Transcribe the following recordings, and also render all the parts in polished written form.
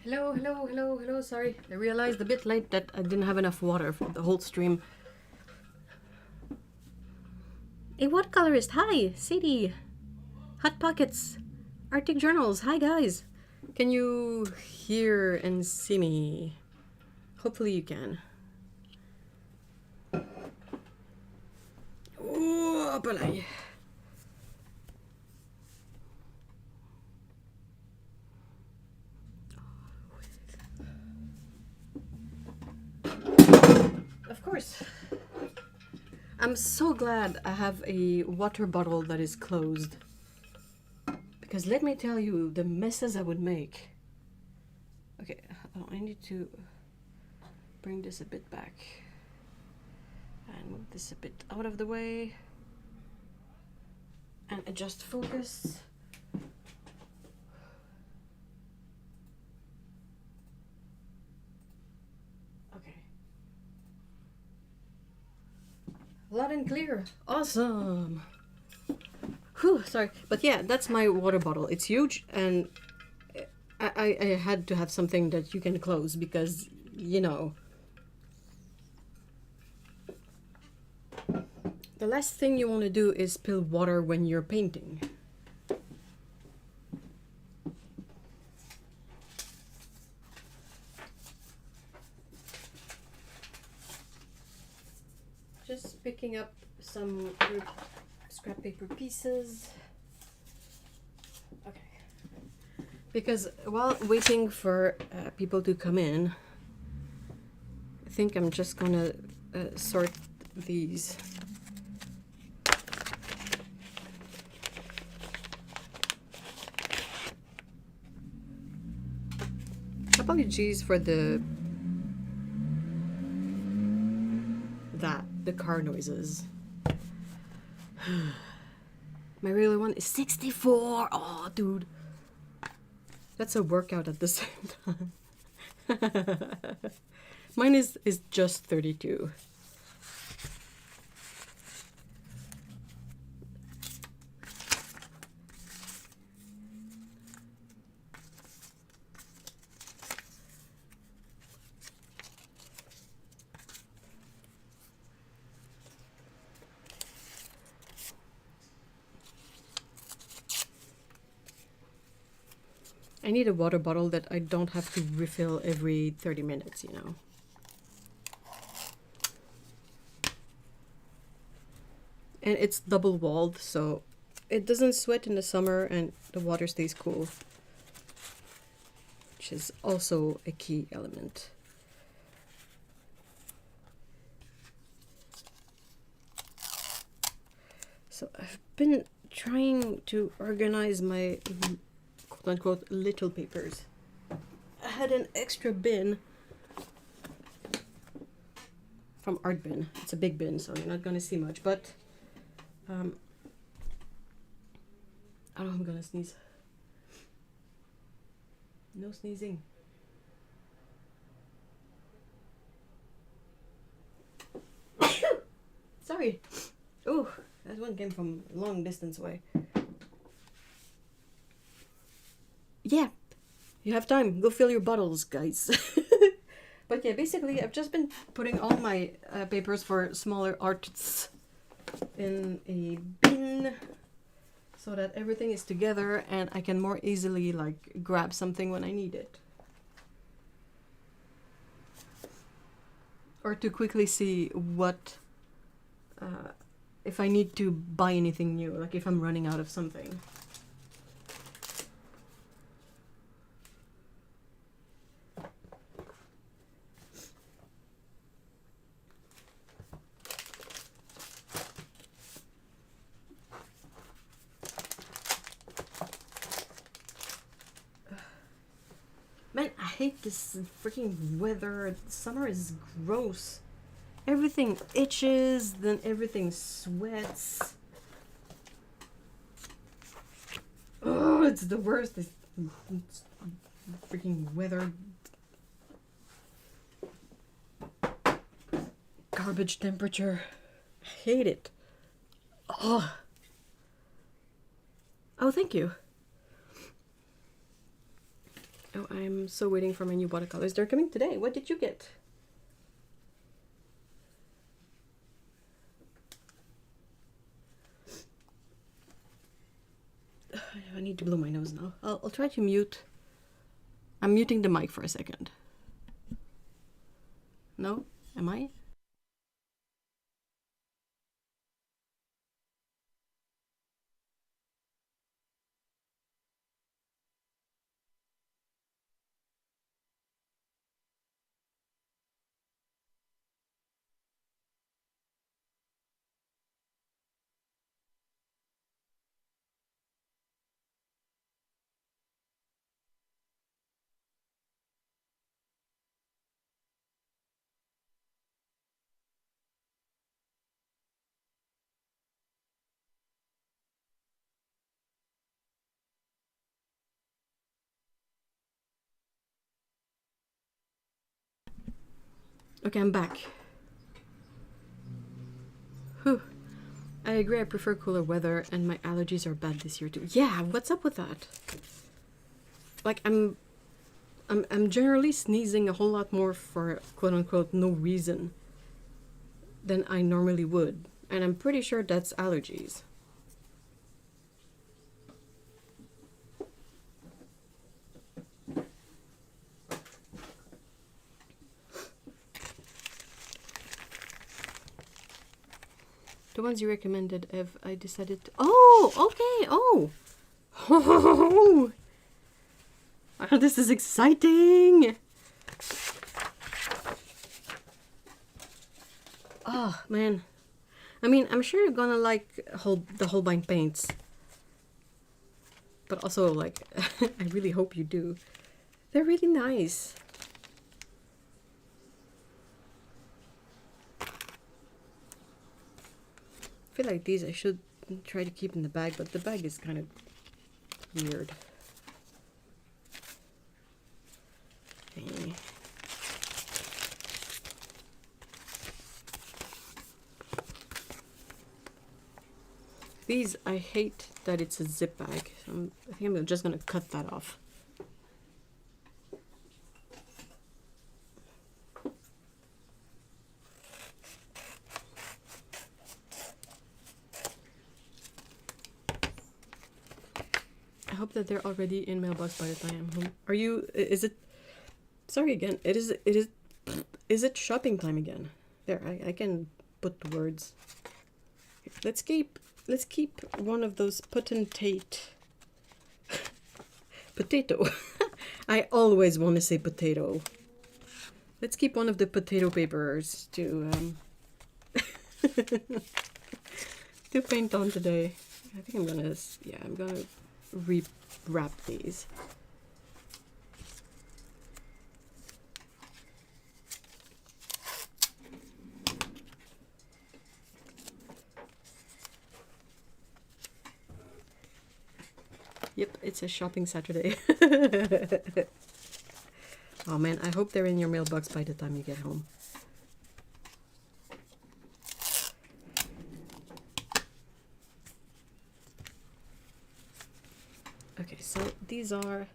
Hello, hello, hello, hello. Sorry, I realized a bit late that I didn't have enough water for the whole stream. A watercolorist, hi, Sadie. Hot Pockets, Arctic Journals, hi guys. Can you hear and see me? Hopefully you can. Oh, balay. Of course. I'm so glad I have a water bottle that is closed. Because let me tell you, the messes I would make. Okay, I need to bring this a bit back. And move this a bit out of the way. And adjust focus. Okay. Loud and clear. Awesome. Whew, sorry. But yeah, that's my water bottle. It's huge, and I had to have something that you can close because, you know, the last thing you want to do is spill water when you're painting. Just picking up some scrap paper pieces. Okay. Because while waiting for people to come in, I think I'm just gonna sort these. Apologies for the car noises. My regular one is 64. Oh, dude. That's a workout at the same time. Mine is just 32. I need a water bottle that I don't have to refill every 30 minutes, you know. And it's double walled, so it doesn't sweat in the summer and the water stays cool, which is also a key element. So I've been trying to organize my quote-unquote little papers. I had an extra bin from Art Bin. It's a big bin, so you're not gonna see much, but oh, I'm gonna sneeze. No sneezing. Sorry. Ooh, that one came from a long distance away. Yeah, you have time. Go fill your bottles, guys. But yeah, basically, I've just been putting all my papers for smaller arts in a bin so that everything is together and I can more easily like grab something when I need it. Or to quickly see what, if I need to buy anything new, like if I'm running out of something. Man, I hate this freaking weather. Summer is gross. Everything itches, then everything sweats. Oh, it's the worst. This freaking weather. Garbage temperature. I hate it. Oh. Oh, thank you. Oh, I'm so waiting for my new watercolors. They're coming today. What did you get? I need to blow my nose now. I'll try to mute. I'm muting the mic for a second. No? Am I? Okay, I'm back. Whew. I agree, I prefer cooler weather, and my allergies are bad this year too. Yeah, what's up with that? Like, I'm generally sneezing a whole lot more for quote-unquote no reason than I normally would. And I'm pretty sure that's allergies. The ones you recommended, if I decided to... Oh, okay, oh! Oh, this is exciting! Oh, man. I mean, I'm sure you're gonna like the Holbein paints. But also, like, I really hope you do. They're really nice. I feel like these I should try to keep in the bag, but the bag is kind of weird. Okay. These, I hate that it's a zip bag. I think I'm just gonna cut that off. I hope that they're already in mailbox by the time I'm home. Are you, is it, sorry again, is it shopping time again? There, I can put the words. Let's keep one of those potentate potato. I always want to say potato. Let's keep one of the potato papers to to paint on today. I think I'm gonna re-wrap these. Yep, it's a shopping Saturday. Oh man, I hope they're in your mailbox by the time you get home. Okay, so these are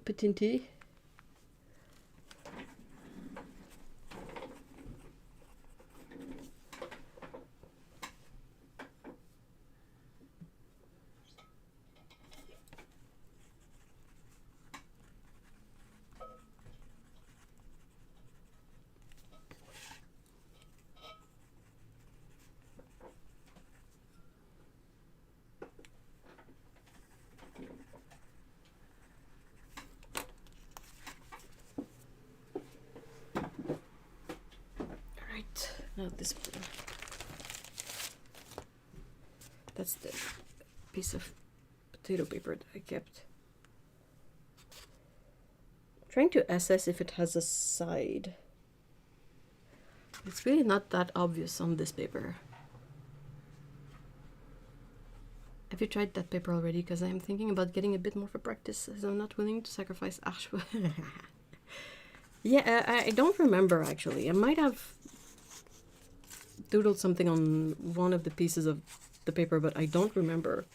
Patinti. Now this one. That's the piece of potato paper that I kept. I'm trying to assess if it has a side. It's really not that obvious on this paper. Have you tried that paper already? Because I'm thinking about getting a bit more for practice, as I'm not willing to sacrifice archwood. Yeah, I don't remember actually. I might have doodled something on one of the pieces of the paper, but I don't remember.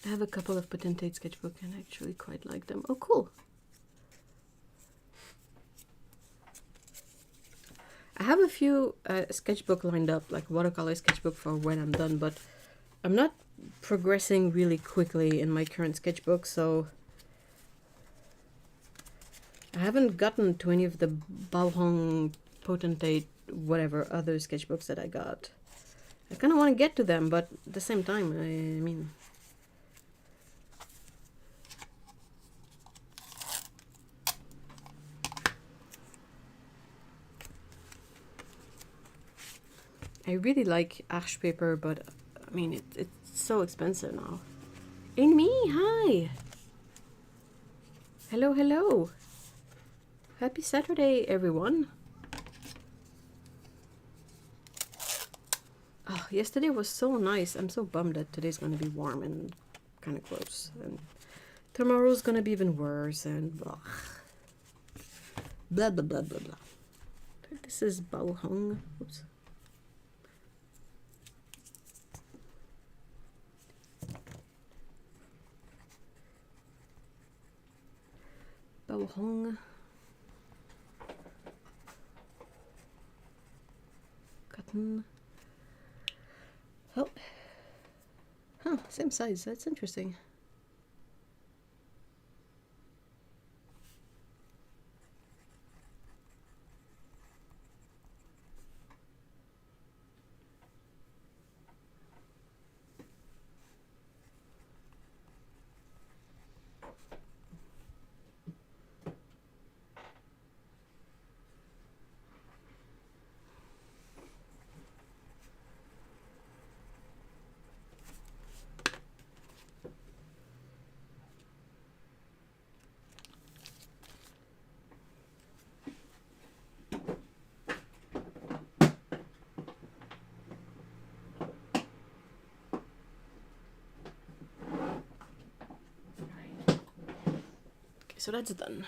I have a couple of Potentate sketchbook and I actually quite like them. Oh, cool. I have a few sketchbook lined up, like watercolor sketchbook for when I'm done, but I'm not progressing really quickly in my current sketchbook, so I haven't gotten to any of the Balhong, Potentate, whatever other sketchbooks that I got. I kind of want to get to them, but at the same time, I mean... I really like ash paper, but I mean, it's so expensive now. Amy, hi! Hello, hello! Happy Saturday, everyone! Oh, yesterday was so nice. I'm so bummed that today's gonna be warm and kind of close. And tomorrow's gonna be even worse and blah. Blah, blah, blah, blah, blah. This is Bao Hong. Oops. Bao Hong. Cotton. Oh. Huh, same size. That's interesting. So that's done.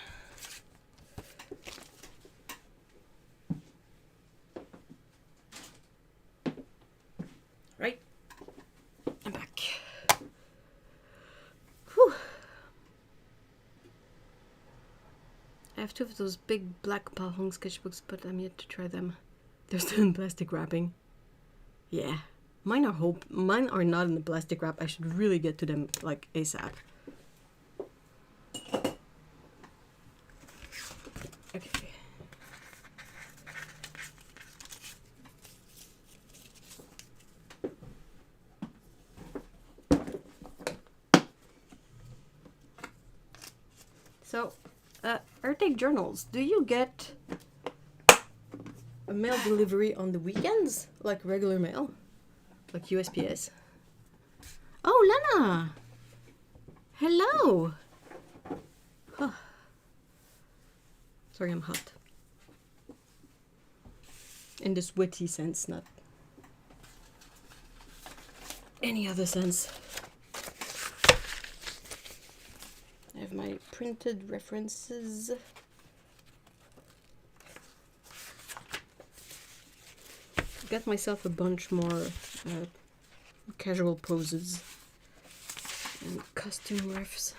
Right, I'm back. Whew. I have two of those big black Bao Hong sketchbooks, but I'm yet to try them. They're still in plastic wrapping. Yeah, mine are not in the plastic wrap. I should really get to them like ASAP. Okay. So, Arctic journals. Do you get a mail delivery on the weekends, like regular mail, like USPS? Oh, Lana! Hello! Huh. Sorry, I'm hot. In this witty sense, not any other sense. I have my printed references. Got myself a bunch more casual poses and costume refs.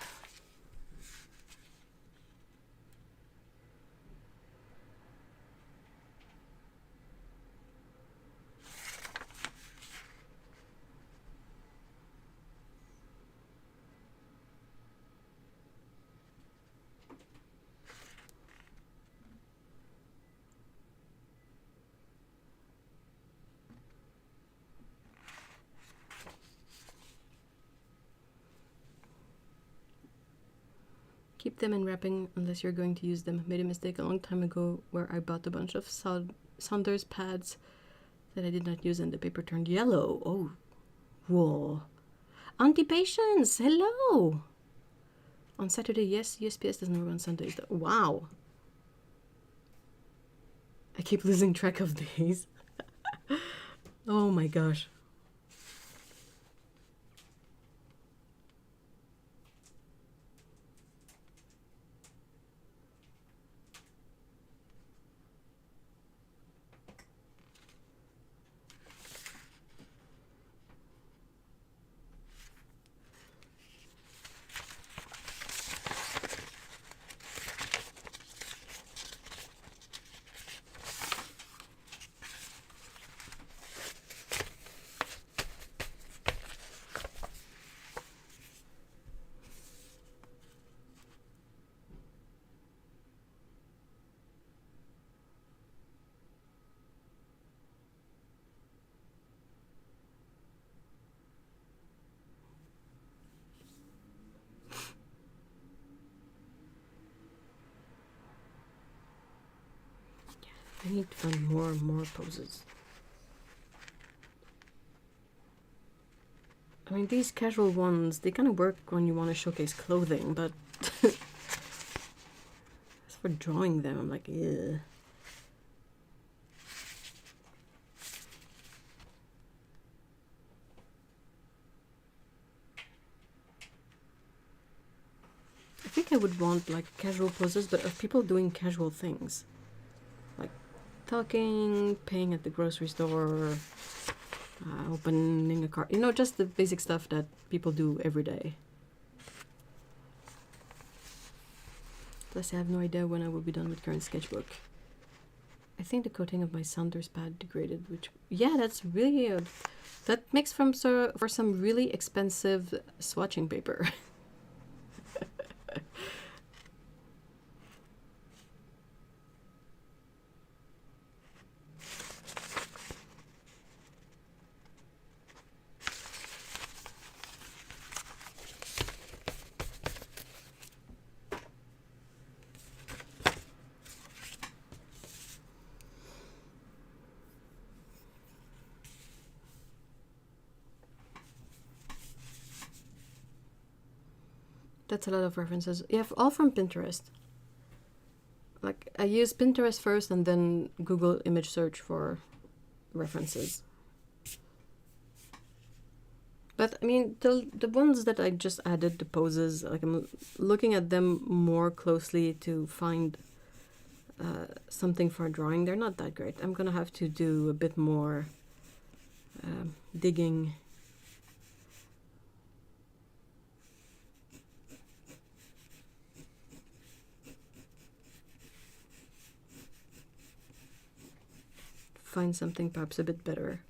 Keep them in wrapping unless you're going to use them. Made a mistake a long time ago where I bought a bunch of Saunders pads that I did not use and the paper turned yellow. Oh, whoa. Auntie Patience, hello. On Saturday, yes, USPS doesn't work on Sundays. Wow. I keep losing track of days. Oh my gosh. I need to find more and more poses. I mean, these casual ones, they kind of work when you want to showcase clothing, but as for drawing them, I'm like, ugh. I think I would want like casual poses, but of people doing casual things. Like talking, paying at the grocery store, opening a car, you know, just the basic stuff that people do every day. Plus I have no idea when I will be done with current sketchbook. I think the coating of my Saunders pad degraded, which, yeah, that's really, that makes for some really expensive swatching paper. That's a lot of references. Yeah, all from Pinterest. Like, I use Pinterest first and then Google image search for references. But, I mean, the ones that I just added, the poses, like, I'm looking at them more closely to find something for drawing. They're not that great. I'm gonna have to do a bit more digging. Find something perhaps a bit better.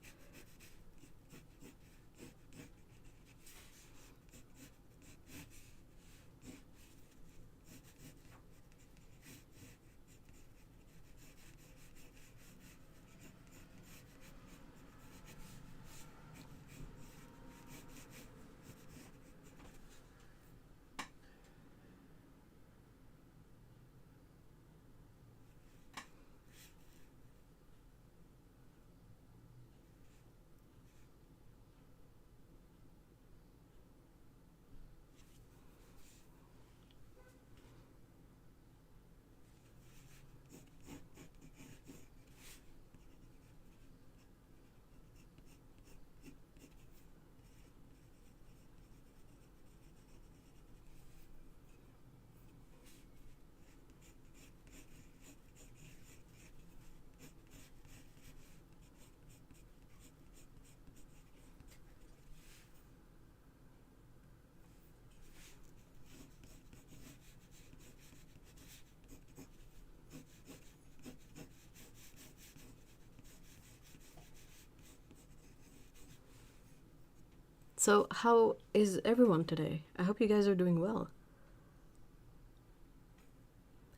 So, how is everyone today? I hope you guys are doing well.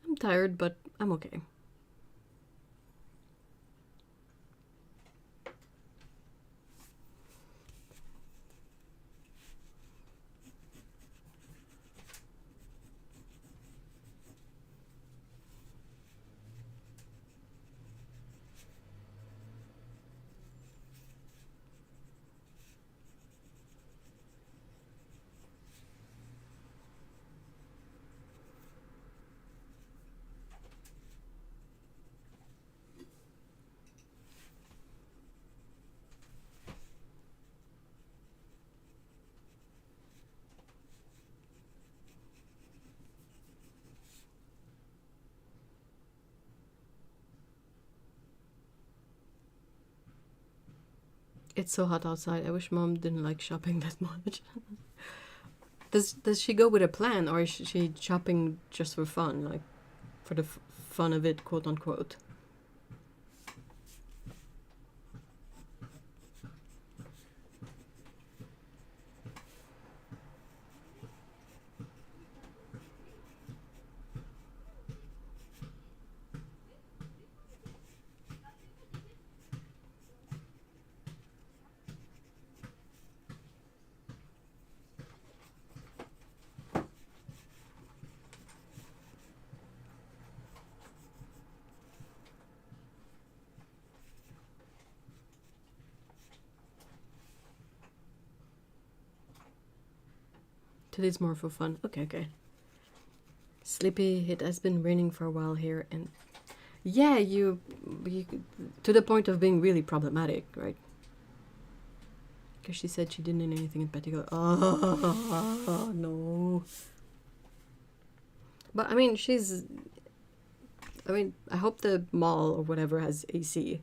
I'm tired, but I'm okay. It's so hot outside. I wish Mom didn't like shopping that much. Does she go with a plan, or is she shopping just for fun, like for the fun of it, quote unquote? Today's more for fun. Okay. Sleepy. It has been raining for a while here, and yeah, you to the point of being really problematic, right? Because she said she didn't need anything in particular. Oh no. But I mean, I hope the mall or whatever has AC.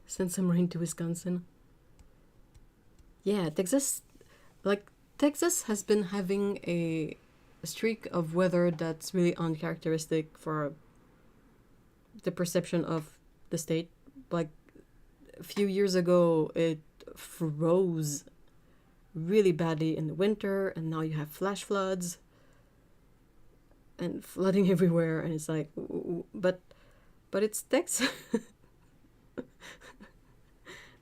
Send some rain to Wisconsin. Yeah, Texas has been having a streak of weather that's really uncharacteristic for the perception of the state. Like a few years ago, it froze really badly in the winter, and now you have flash floods and flooding everywhere, and it's like, but it's Texas.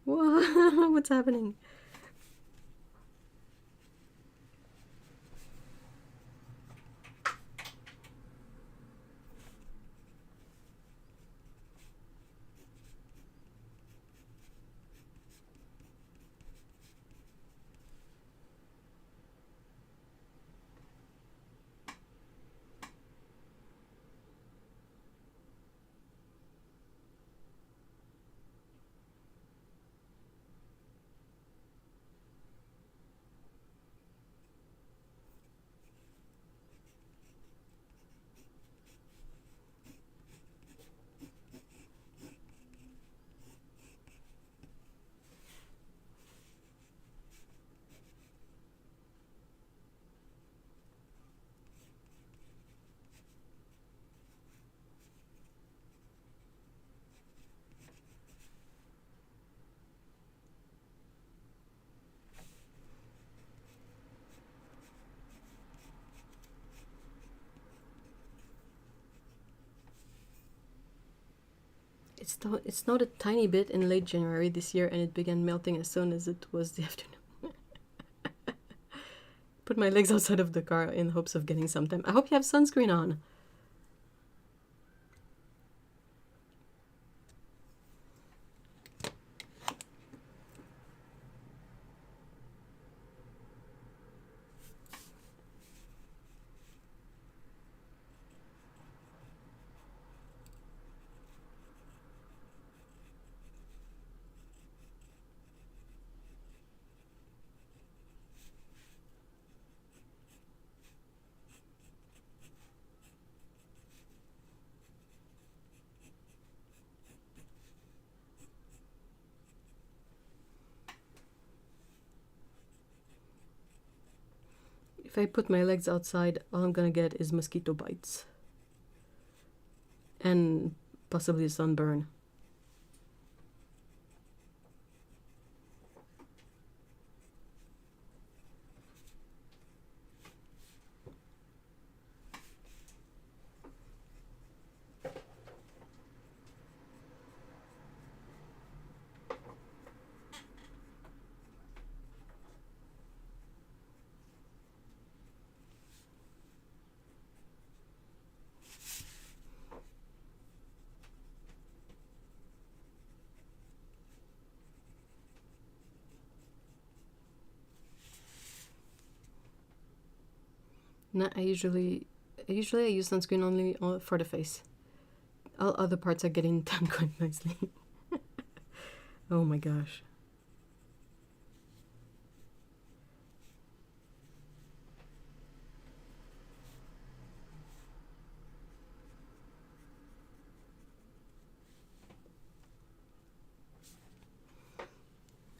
What's happening? It snowed a tiny bit in late January this year, and it began melting as soon as it was the afternoon. Put my legs outside of the car in hopes of getting some time. I hope you have sunscreen on. If I put my legs outside, all I'm gonna get is mosquito bites. And possibly a sunburn. No, I usually I use sunscreen only for the face. All other parts are getting done quite nicely. Oh my gosh.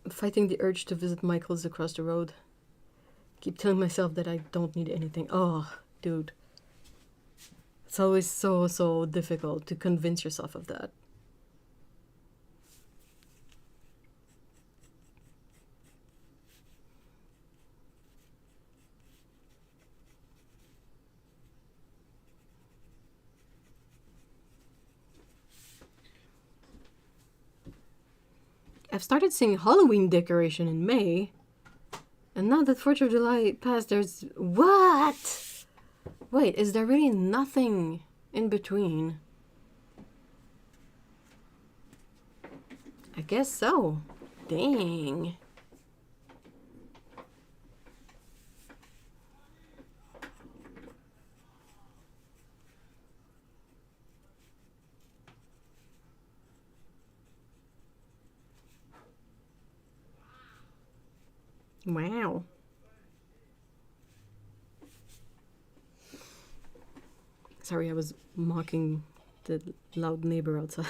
I'm fighting the urge to visit Michael's across the road. Keep telling myself that I don't need anything. Oh, dude. It's always so difficult to convince yourself of that. I've started seeing Halloween decoration in May. And now that 4th of July passed, there's... What? Wait, is there really nothing in between? I guess so. Dang. Wow. Sorry, I was mocking the loud neighbor outside.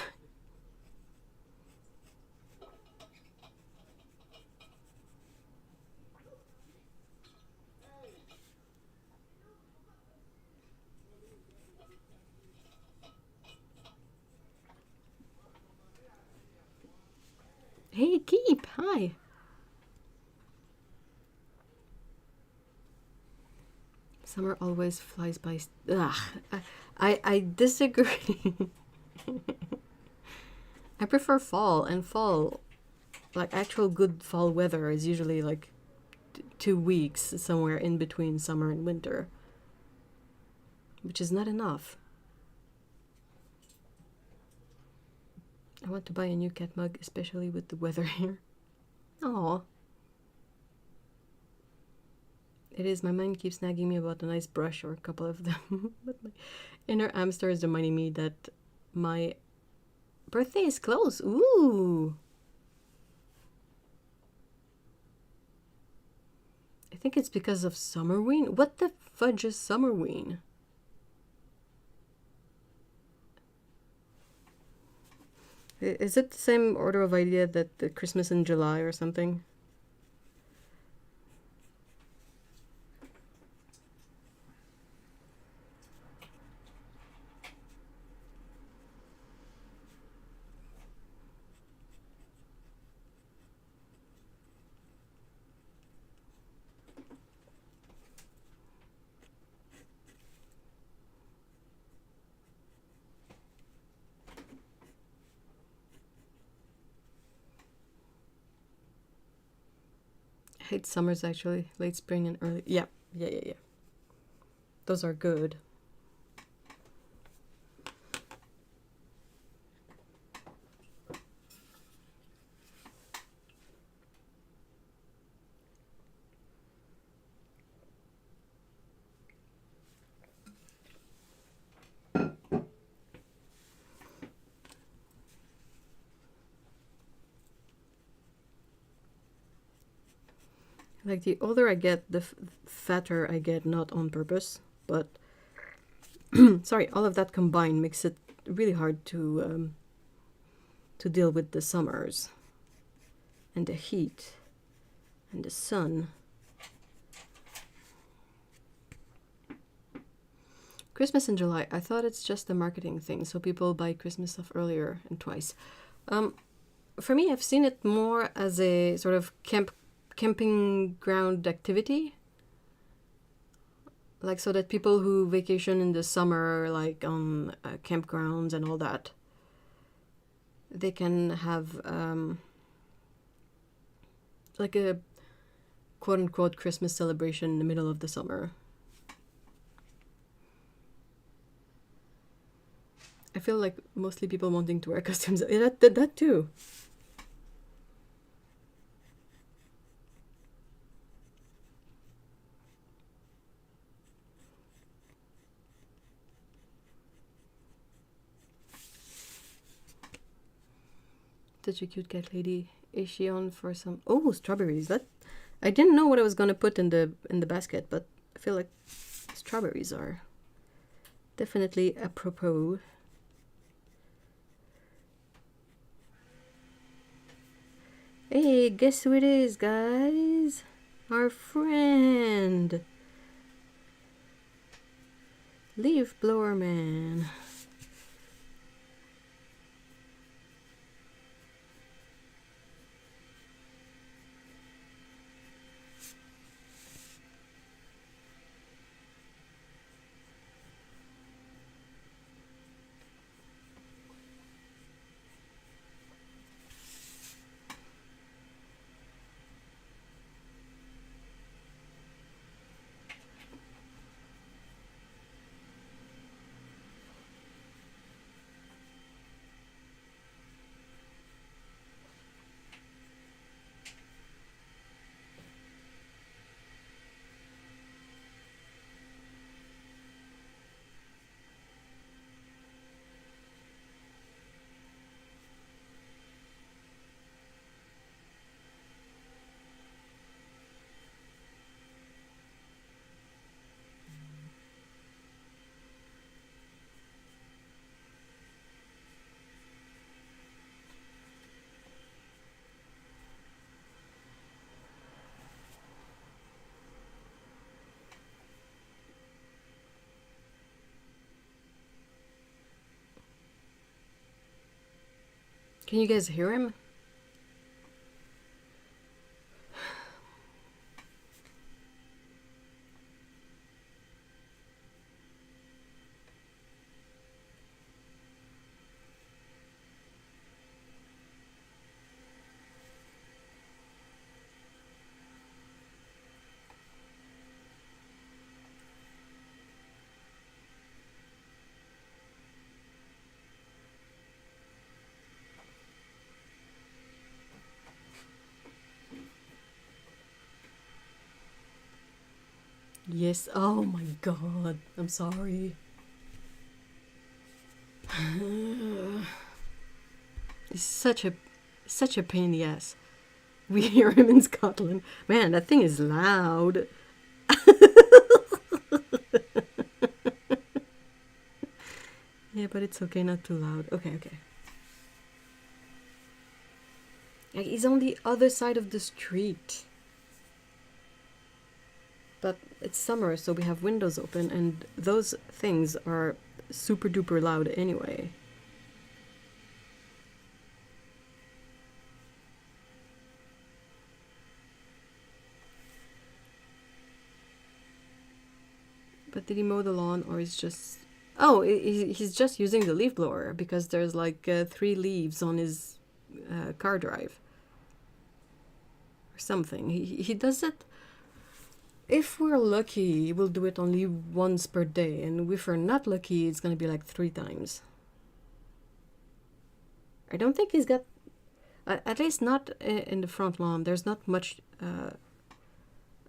Hey, Keep! Hi! Summer always flies by. Ugh, I disagree. I prefer fall, and fall, like actual good fall weather, is usually like 2 weeks somewhere in between summer and winter, which is not enough. I want to buy a new cat mug, especially with the weather here. Oh, it is. My mind keeps nagging me about a nice brush or a couple of them, but my inner hamster is reminding me that my birthday is close. Ooh. I think it's because of Summerween. What the fudge is Summerween? Is it the same order of idea that the Christmas in July or something? I hate summers actually. Late spring and early. Yeah. Those are good. Like the older I get, the fatter I get, not on purpose, but sorry, all of that combined makes it really hard to deal with the summers and the heat and the sun. Christmas in July. I thought it's just a marketing thing, so people buy Christmas stuff earlier and twice. For me, I've seen it more as a sort of camping ground activity, like so that people who vacation in the summer, like on campgrounds and all that, they can have like a quote-unquote Christmas celebration in the middle of the summer. I feel like mostly people wanting to wear costumes. Yeah, that too. Such a cute cat lady. Is she on for some? Oh, strawberries. That I didn't know what I was gonna put in the basket, but I feel like strawberries are definitely apropos. Hey, guess who it is, guys? Our friend, Leaf Blower Man. Can you guys hear him? Yes. Oh my god. I'm sorry. It's such a pain in the ass. We hear him in Scotland. Man, that thing is loud. Yeah, but it's okay, not too loud. Okay, okay. Like, he's on the other side of the street. But it's summer, so we have windows open, and those things are super duper loud anyway. But did he mow the lawn, or is just... Oh, he's just using the leaf blower, because there's like 3 leaves on his car drive. Or something. He does it... If we're lucky, we'll do it only once per day, and if we're not lucky, it's gonna be like 3 times. I don't think he's got... at least not in the front lawn. There's not much...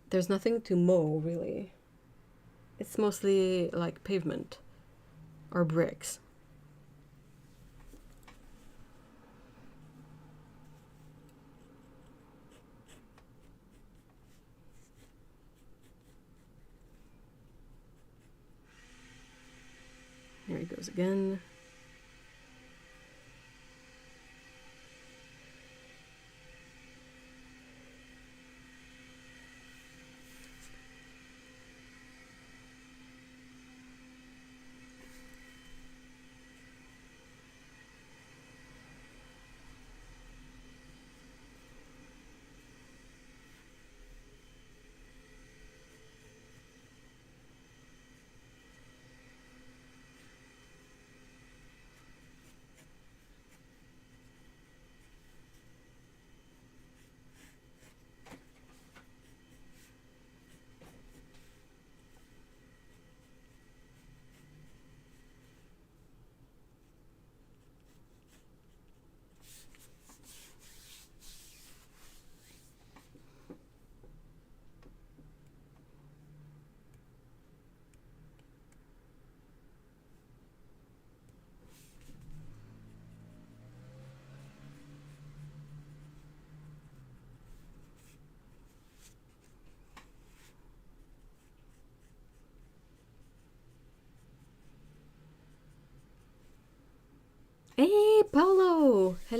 there's nothing to mow, really. It's mostly like pavement or bricks. Here he goes again.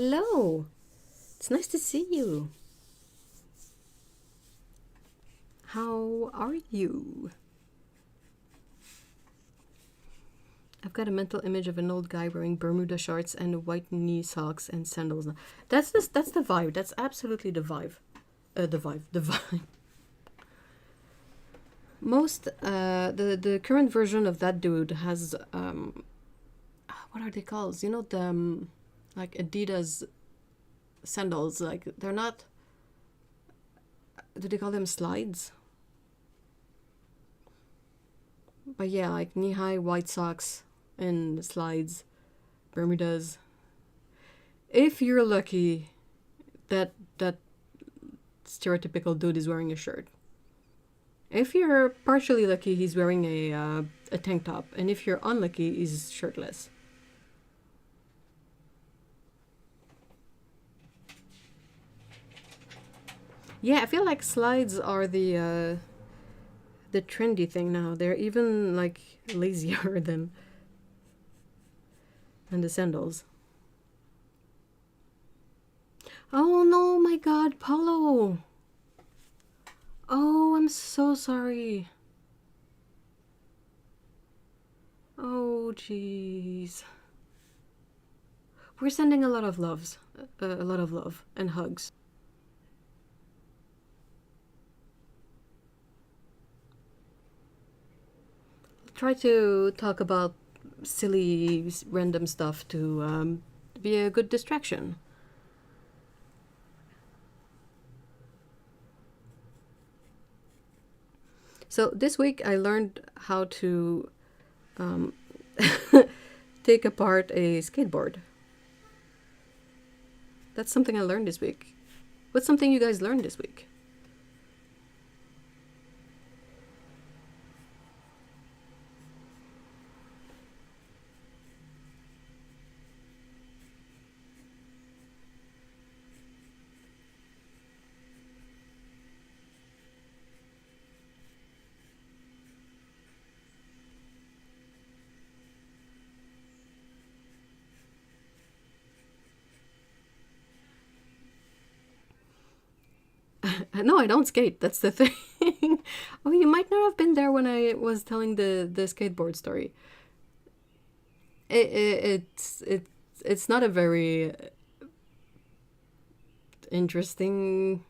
Hello. It's nice to see you. How are you? I've got a mental image of an old guy wearing Bermuda shorts and white knee socks and sandals. That's this. That's the vibe. That's absolutely the vibe. The vibe. The vibe. Most the current version of that dude has what are they called? You know, the like Adidas sandals. Like, they're not. Do they call them slides? But yeah, like knee-high white socks and slides, Bermudas. If you're lucky, that stereotypical dude is wearing a shirt. If you're partially lucky, he's wearing a tank top, and if you're unlucky, he's shirtless. Yeah, I feel like slides are the trendy thing now. They're even like lazier than the sandals. Oh no, my God, Paulo. Oh, I'm so sorry. Oh, jeez. We're sending a lot of loves, a lot of love and hugs. Try to talk about silly, random stuff to be a good distraction. So this week I learned how to take apart a skateboard. That's something I learned this week. What's something you guys learned this week? No, I don't skate. That's the thing. Oh, you might not have been there when I was telling the skateboard story. It's not a very interesting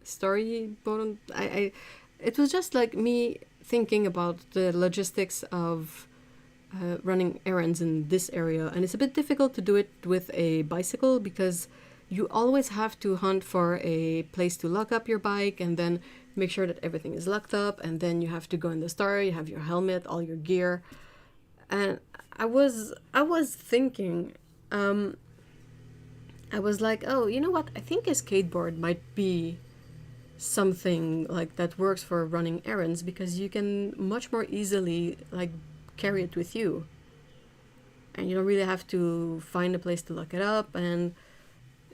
story, but it was just like me thinking about the logistics of running errands in this area, and it's a bit difficult to do it with a bicycle because you always have to hunt for a place to lock up your bike and then make sure that everything is locked up, and then you have to go in the store, you have your helmet, all your gear. And I was thinking, I was like, oh, you know what? I think a skateboard might be something like that works for running errands because you can much more easily like carry it with you. And you don't really have to find a place to lock it up, and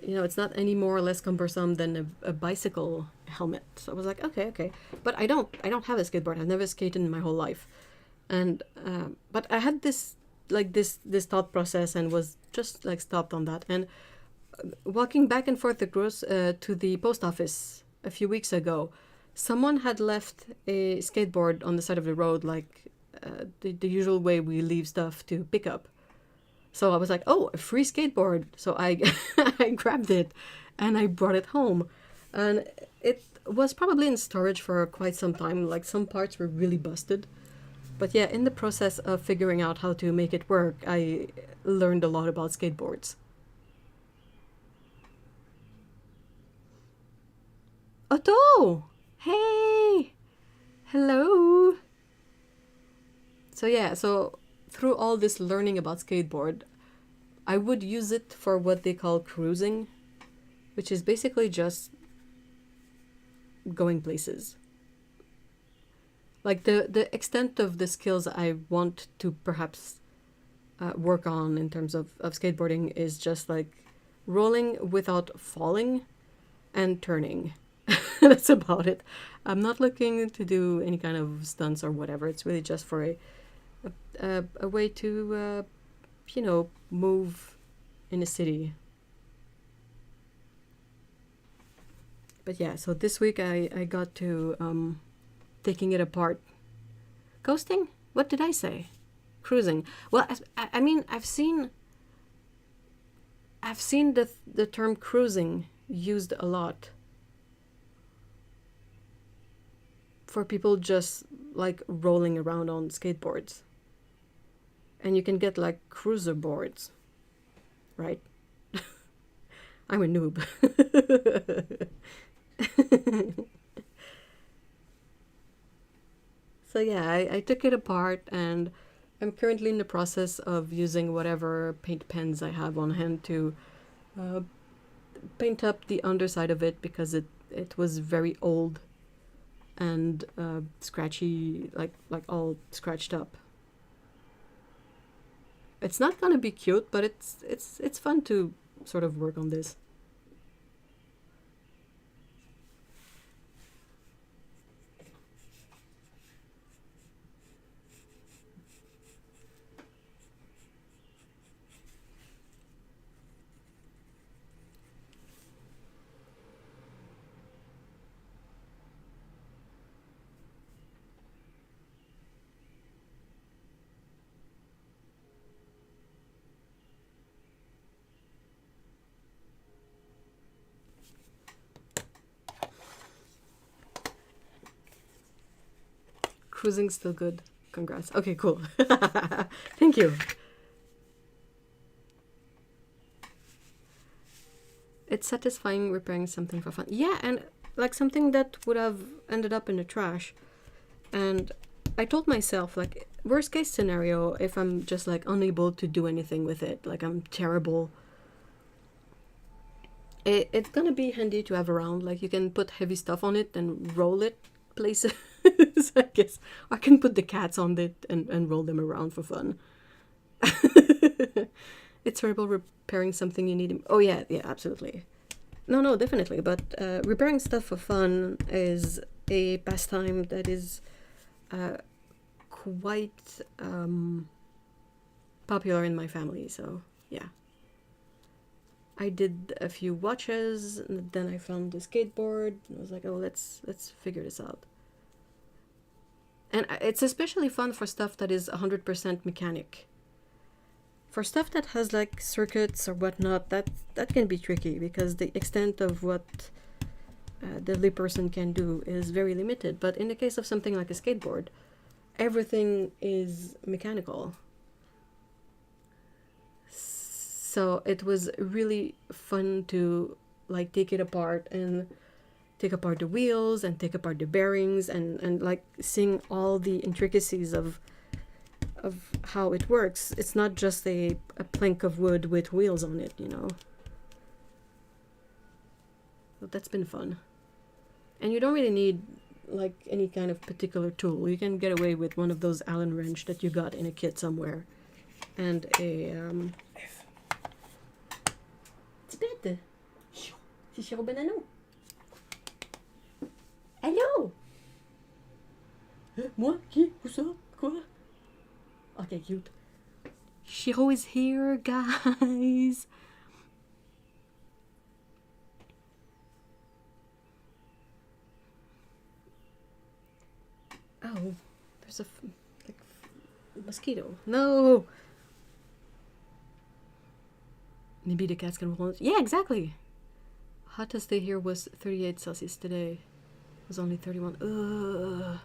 you know, it's not any more or less cumbersome than a bicycle helmet. So I was like, okay. But I don't have a skateboard. I've never skated in my whole life. And but I had this thought process and was just like stopped on that. And walking back and forth across to the post office a few weeks ago, someone had left a skateboard on the side of the road, like the usual way we leave stuff to pick up. So I was like, oh, a free skateboard. So I I grabbed it and I brought it home. And it was probably in storage for quite some time. Like, some parts were really busted. But yeah, in the process of figuring out how to make it work, I learned a lot about skateboards. Otto! Hey! Hello! So yeah, so through all this learning about skateboard, I would use it for what they call cruising, which is basically just going places. Like, the extent of the skills I want to perhaps work on in terms of skateboarding is just like rolling without falling and turning. That's about it. I'm not looking to do any kind of stunts or whatever. It's really just for a way to, move in a city But yeah, so this week I got to taking it apart. Coasting? What did I say? Cruising. Well, I mean, I've seen the term cruising used a lot for people just like rolling around on skateboards. And you can get like cruiser boards, right? I'm a noob. So yeah, I took it apart, and I'm currently in the process of using whatever paint pens I have on hand to uh, paint up the underside of it, because it was very old and scratchy, like all scratched up. It's not gonna be cute, but it's fun to sort of work on this. Cruising's still good. Congrats. Okay, cool. Thank you. It's satisfying repairing something for fun. Yeah, and like something that would have ended up in the trash. And I told myself, like, worst case scenario, if I'm just like unable to do anything with it, like I'm terrible, it's gonna be handy to have around. Like, you can put heavy stuff on it and roll it places, I guess. I can put the cats on it and roll them around for fun. It's horrible repairing something you need. Oh yeah, absolutely. No, definitely. But repairing stuff for fun is a pastime that is quite popular in my family. So yeah, I did a few watches, and then I found the skateboard, and I was like, oh, let's figure this out. And it's especially fun for stuff that is 100% mechanic. For stuff that has like circuits or whatnot, that can be tricky, because the extent of what the layperson can do is very limited. But in the case of something like a skateboard, everything is mechanical. So it was really fun to like take it apart and take apart the wheels and take apart the bearings and like seeing all the intricacies of how it works. It's not just a plank of wood with wheels on it, you know. So that's been fun. And you don't really need like any kind of particular tool. You can get away with one of those Allen wrench that you got in a kit somewhere, and a Tipette. C'est Chiro Banano. Hello. Moi? Qui? Où ça? Quoi? Okay, cute. Shiro is here, guys. Oh, there's a mosquito. No. Maybe the cats can roll it. Yeah, exactly. Hottest day here was 38 Celsius today. It was only 31. Ugh.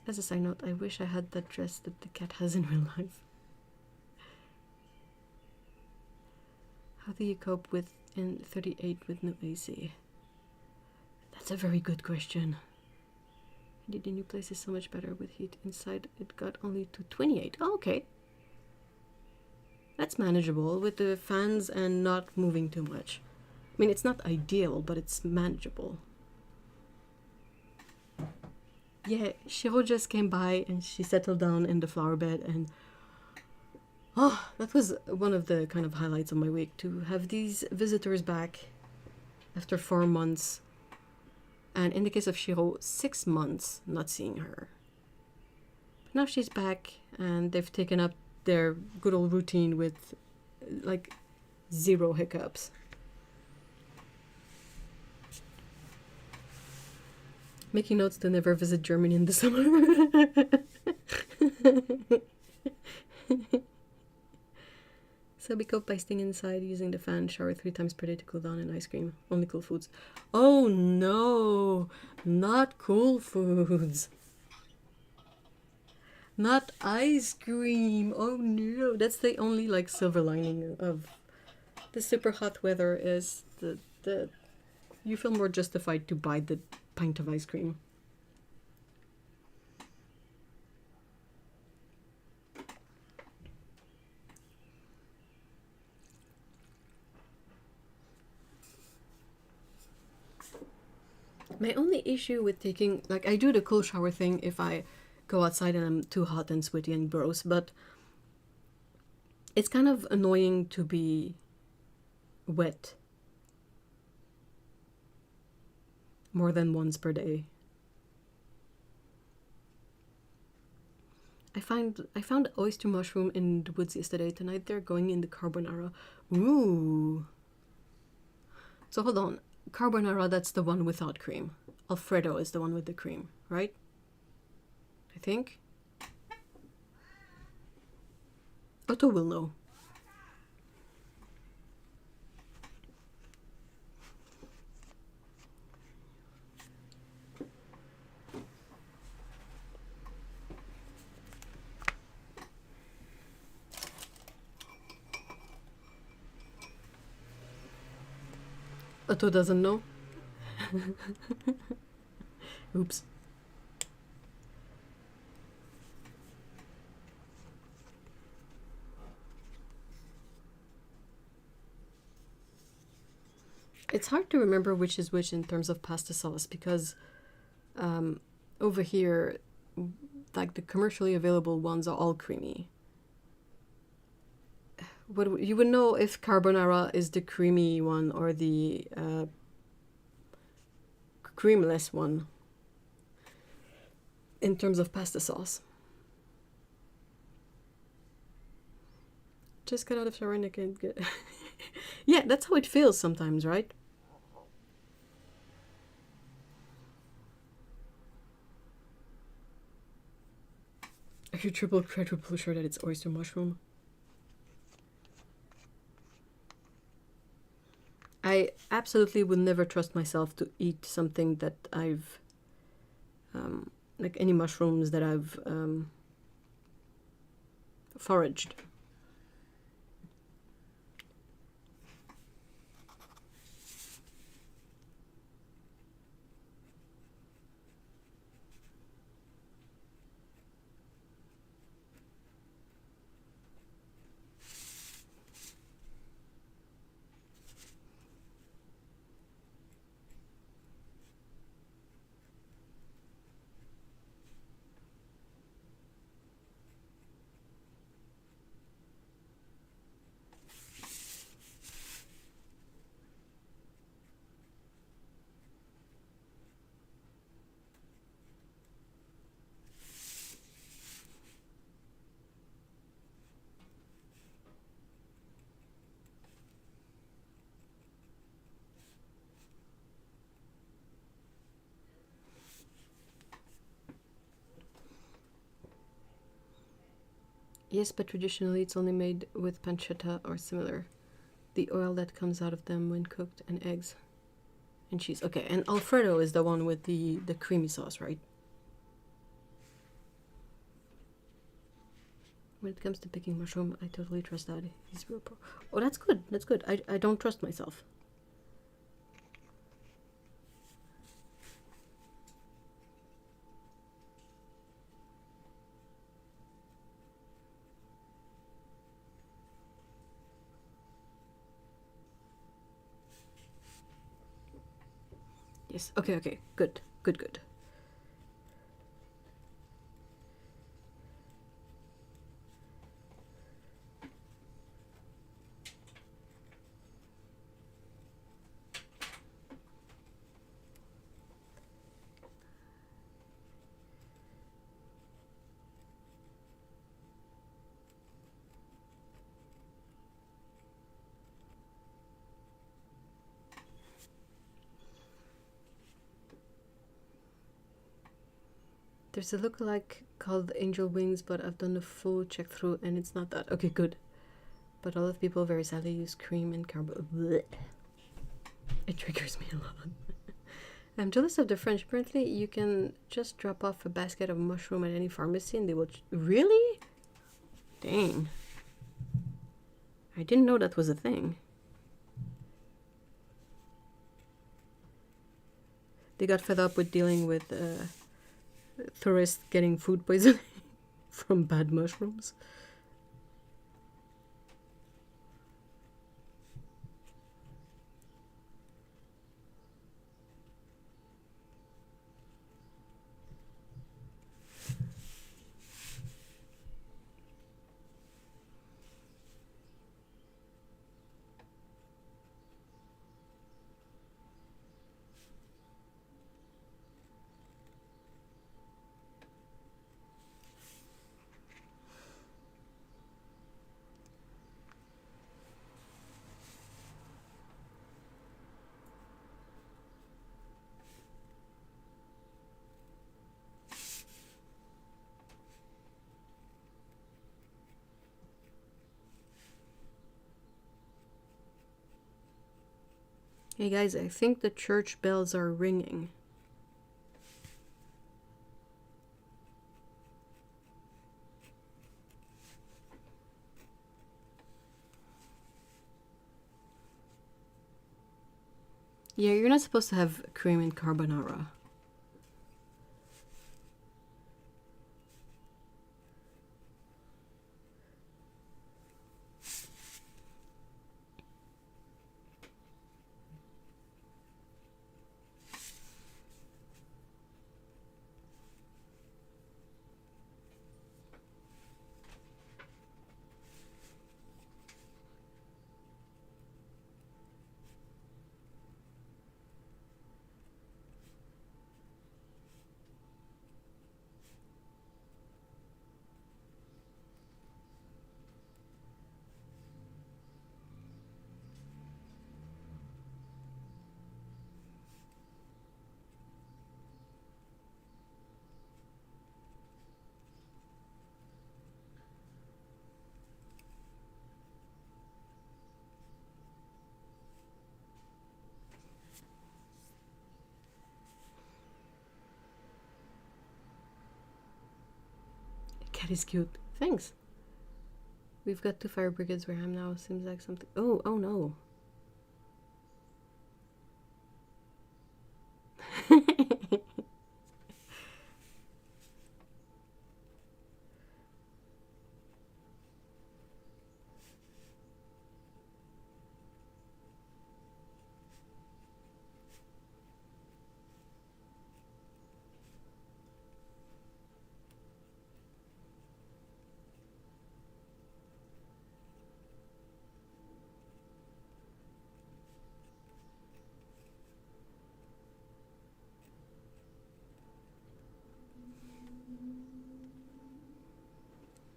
As a side note, I wish I had that dress that the cat has in real life. How do you cope with in 38 with no AC? That's a very good question. Indeed, the new place is so much better with heat inside. It got only to 28. Oh, okay. That's manageable with the fans and not moving too much. I mean, it's not ideal, but it's manageable. Yeah, Shiro just came by and she settled down in the flower bed, and oh, that was one of the kind of highlights of my week, to have these visitors back after 4 months. And in the case of Shiro, 6 months not seeing her. But now she's back, and they've taken up their good old routine with like Zero hiccups. Making notes to never visit Germany in the summer. So we cope by staying inside, using the fan, shower 3 times per day to cool down, and ice cream. Only cool foods. Oh no! Not cool foods. Not ice cream. Oh no! That's the only like silver lining of the super hot weather is the you feel more justified to buy the pint of ice cream. My only issue with taking, like, I do the cool shower thing if I go outside and I'm too hot and sweaty and gross, but it's kind of annoying to be wet more than once per day. I found oyster mushroom in the woods yesterday. Tonight they're going in the carbonara. Ooh. So hold on. Carbonara, that's the one without cream. Alfredo is the one with the cream, right? I think. Otto will know. Otto doesn't know. Oops. It's hard to remember which is which in terms of pasta sauce because over here, like the commercially available ones are all creamy. What you would know if carbonara is the creamy one or the creamless one in terms of pasta sauce. Just got out of shower and I can get. Yeah, that's how it feels sometimes, right? Are you triple, quadruple sure that it's oyster mushroom? I absolutely would never trust myself to eat something that I've, like any mushrooms that I've foraged. Yes, but traditionally it's only made with pancetta or similar. The oil that comes out of them when cooked, and eggs and cheese. Okay, and Alfredo is the one with the creamy sauce, right? When it comes to picking mushroom, I totally trust that. He's real pro. Oh, that's good. That's good. I don't trust myself. Yes. Okay. Okay. Good. Good. Good. There's a lookalike called Angel Wings, but I've done a full check through and it's not that. Okay, good. But a lot of people very sadly use cream and carbo. Blech. It triggers me a lot. I'm jealous of the French. Apparently, you can just drop off a basket of mushroom at any pharmacy and they will... Really? Dang. I didn't know that was a thing. They got fed up with dealing with tourists getting food poisoning from bad mushrooms. Hey guys, I think the church bells are ringing. Yeah, you're not supposed to have cream and carbonara. Cat is cute. Thanks. We've got 2 fire brigades where I'm now. Seems like something. Oh, oh no.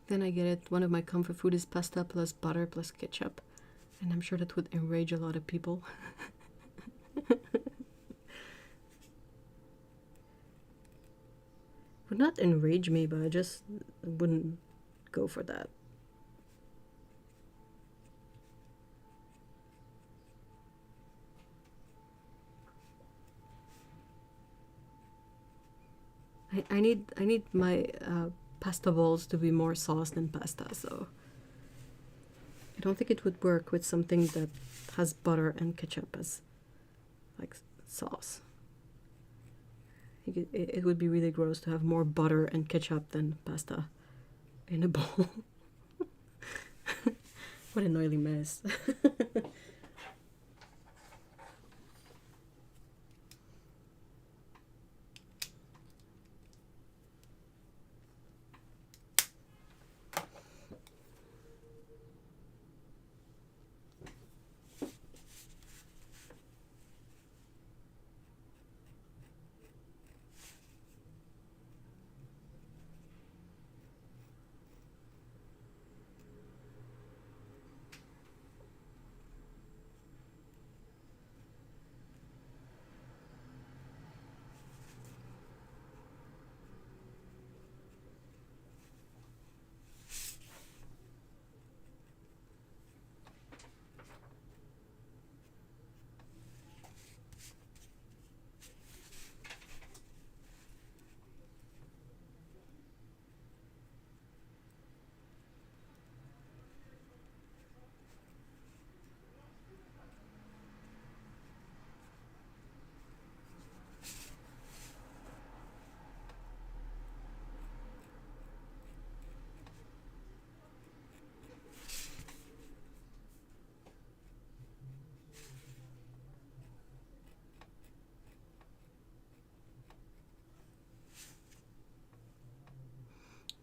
Then I get it. One of my comfort food is pasta plus butter plus ketchup. And I'm sure that would enrage a lot of people. Would not enrage me, but I just wouldn't go for that. I need my pasta balls to be more sauce than pasta, so I don't think it would work with something that has butter and ketchup as like sauce. I think it would be really gross to have more butter and ketchup than pasta in a bowl. What an oily mess.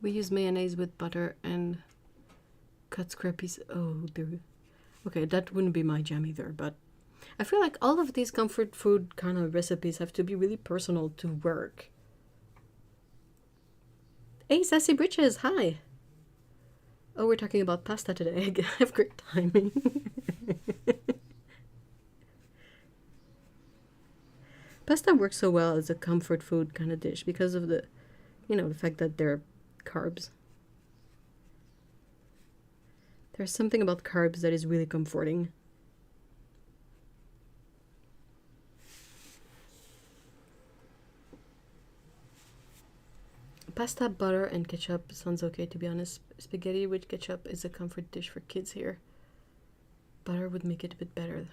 We use mayonnaise with butter and cut square pieces. Oh, dear. Okay, that wouldn't be my jam either, but I feel like all of these comfort food kind of recipes have to be really personal to work. Hey, Sassy Britches, hi! Oh, we're talking about pasta today. I have great timing. Pasta works so well as a comfort food kind of dish because of the, the fact that they're carbs. There's something about carbs that is really comforting. Pasta, butter, and ketchup sounds okay, to be honest. Spaghetti with ketchup is a comfort dish for kids here. Butter would make it a bit better.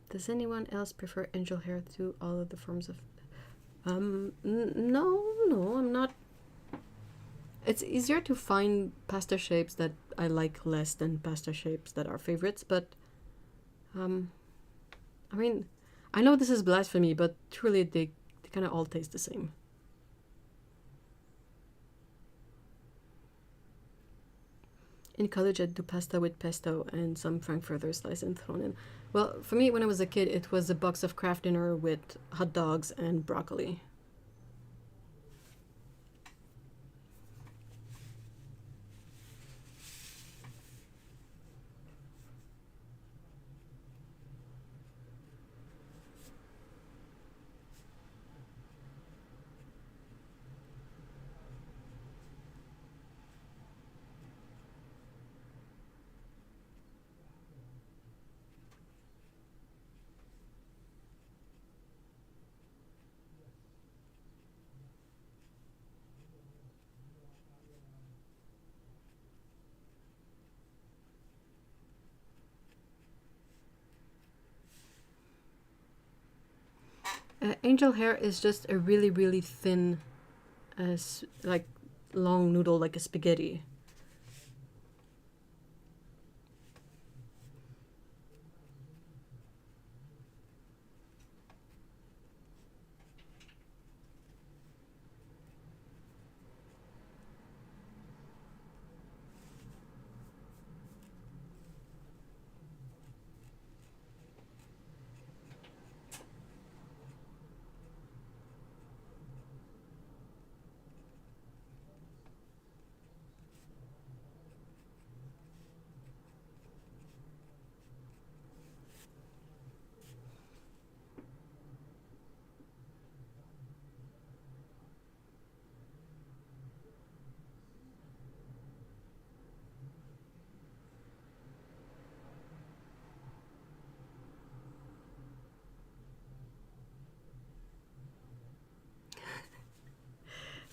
Does anyone else prefer angel hair to all of the forms of... No, I'm not. It's easier to find pasta shapes that I like less than pasta shapes that are favorites, but... I mean... I know this is blasphemy, but truly they kind of all taste the same. In college, I'd do pasta with pesto and some frankfurter slice and thrown in. Well, for me, when I was a kid, it was a box of Kraft Dinner with hot dogs and broccoli. Angel hair is just a really, really thin, like long noodle, like a spaghetti.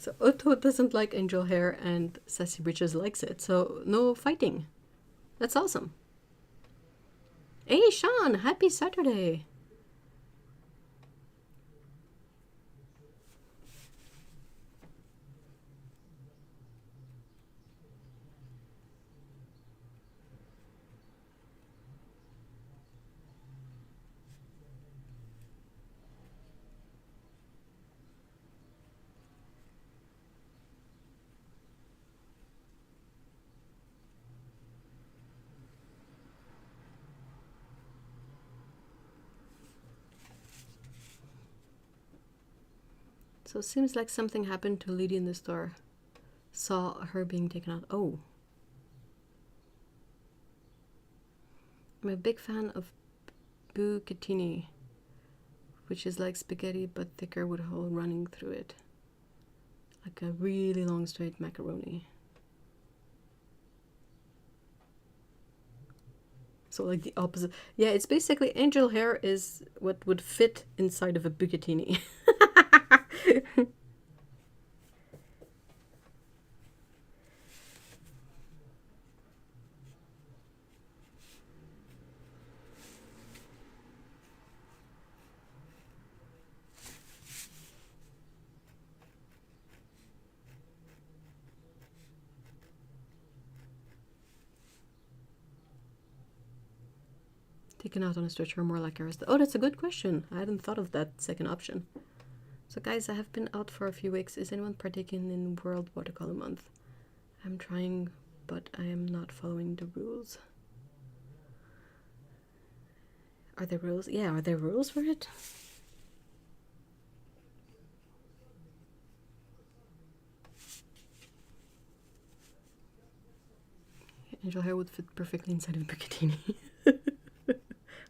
So Otto doesn't like angel hair and Sassy Britches likes it, so no fighting. That's awesome. Hey Sean, happy Saturday! So it seems like something happened to Lady in the store. Saw her being taken out. Oh. I'm a big fan of bucatini, which is like spaghetti but thicker with a hole running through it. Like a really long straight macaroni. So like the opposite. Yeah, it's basically angel hair is what would fit inside of a bucatini. Taken out on a stretcher, more like arrested. Oh, that's a good question. I hadn't thought of that second option. So guys, I have been out for a few weeks. Is anyone partaking in World Watercolor Month? I'm trying, but I am not following the rules. Are there rules? Yeah, are there rules for it? Angel hair would fit perfectly inside of a bikini.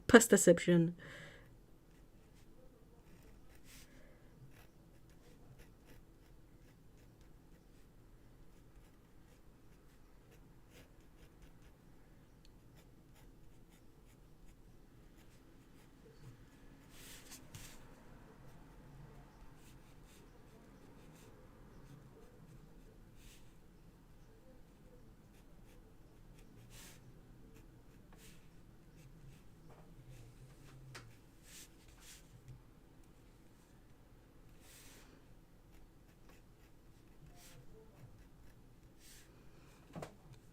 Pastaception.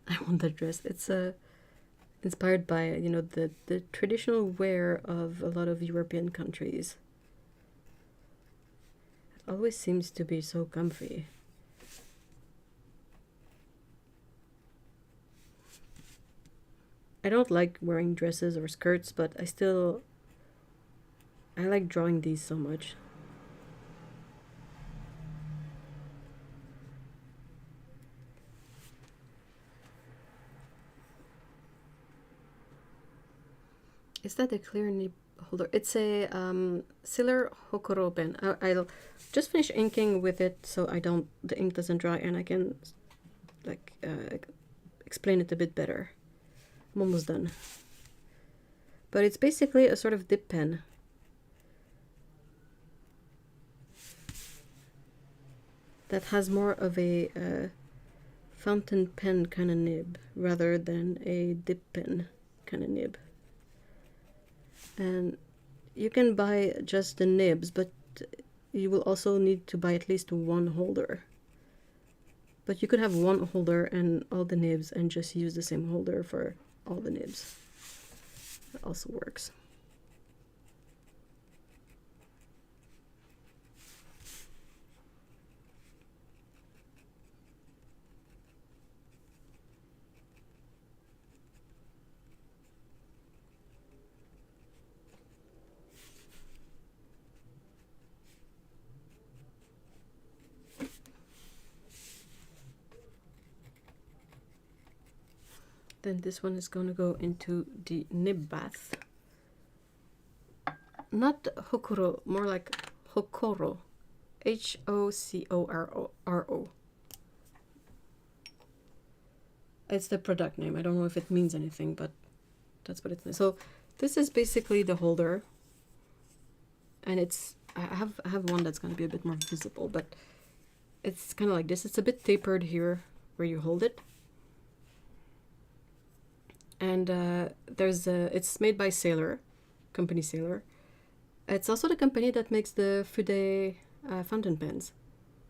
I want that dress. It's inspired by, you know, the traditional wear of a lot of European countries. It always seems to be so comfy. I don't like wearing dresses or skirts, but I like drawing these so much. Is that a clear nib holder? It's a Silver Hocoro pen. I'll just finish inking with it so the ink doesn't dry, and I can like explain it a bit better. I'm almost done. But it's basically a sort of dip pen. That has more of a fountain pen kind of nib rather than a dip pen kind of nib. And you can buy just the nibs, but you will also need to buy at least one holder. But you could have one holder and all the nibs and just use the same holder for all the nibs. That also works. Then this one is going to go into the nib bath. Not Hocoro, more like Hocoro. Hocoro. It's the product name. I don't know if it means anything, but that's what it's. So this is basically the holder. And I have one that's going to be a bit more visible, but it's kind of like this. It's a bit tapered here where you hold it. And it's made by Sailor, company Sailor. It's also the company that makes the Fude fountain pens.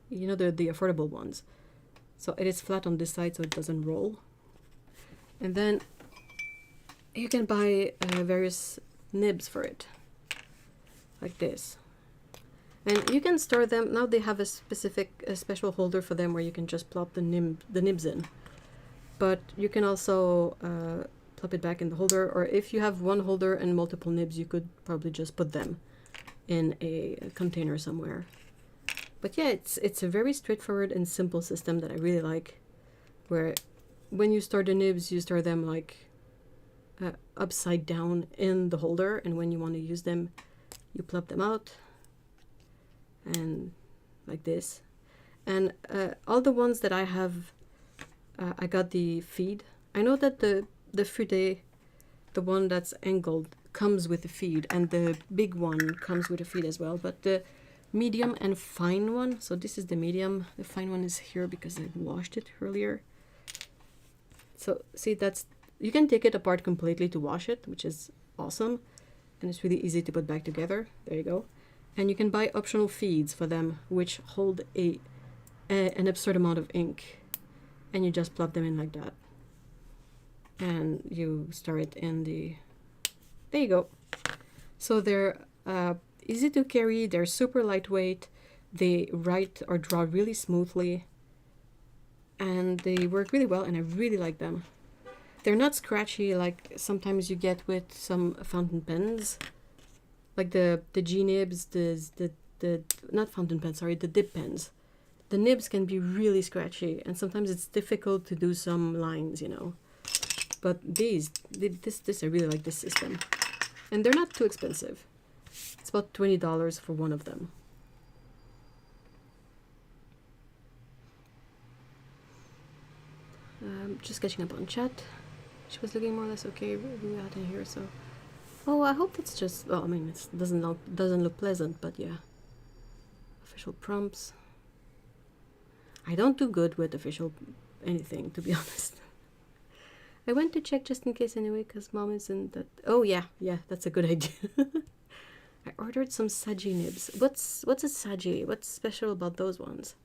You know, the affordable ones. So it is flat on this side so it doesn't roll. And then you can buy various nibs for it. Like this. And you can store them. Now they have a special holder for them where you can just plop the nibs in. But you can also plop it back in the holder, or if you have one holder and multiple nibs, you could probably just put them in a container somewhere. But yeah, it's a very straightforward and simple system that I really like, where when you store the nibs, you store them like upside down in the holder, and when you want to use them, you plop them out and like this. And all the ones that I have, I got the feed. I know that the Fude, the one that's angled, comes with the feed, and the big one comes with a feed as well. But the medium and fine one, so this is the medium, the fine one is here because I washed it earlier. So see, you can take it apart completely to wash it, which is awesome, and it's really easy to put back together. There you go. And you can buy optional feeds for them, which hold an absurd amount of ink. And you just plop them in like that. And you store it in there you go. So they're easy to carry, they're super lightweight, They write or draw really smoothly, and they work really well, and I really like them. They're not scratchy like sometimes you get with some fountain pens, like the G-nibs, the not fountain pens, sorry, the dip pens. The nibs can be really scratchy, and sometimes it's difficult to do some lines, you know. But this I really like this system, and they're not too expensive. It's about $20 for one of them. Just catching up on chat. She was looking more or less okay. We out in here, so. Oh, I hope it's just. Oh, I mean, it doesn't look pleasant, but yeah. Official prompts. I don't do good with official anything, to be honest. I went to check just in case anyway, because mom isn't that. Oh yeah, that's a good idea. I ordered some Saji nibs. What's a Saji? What's special about those ones?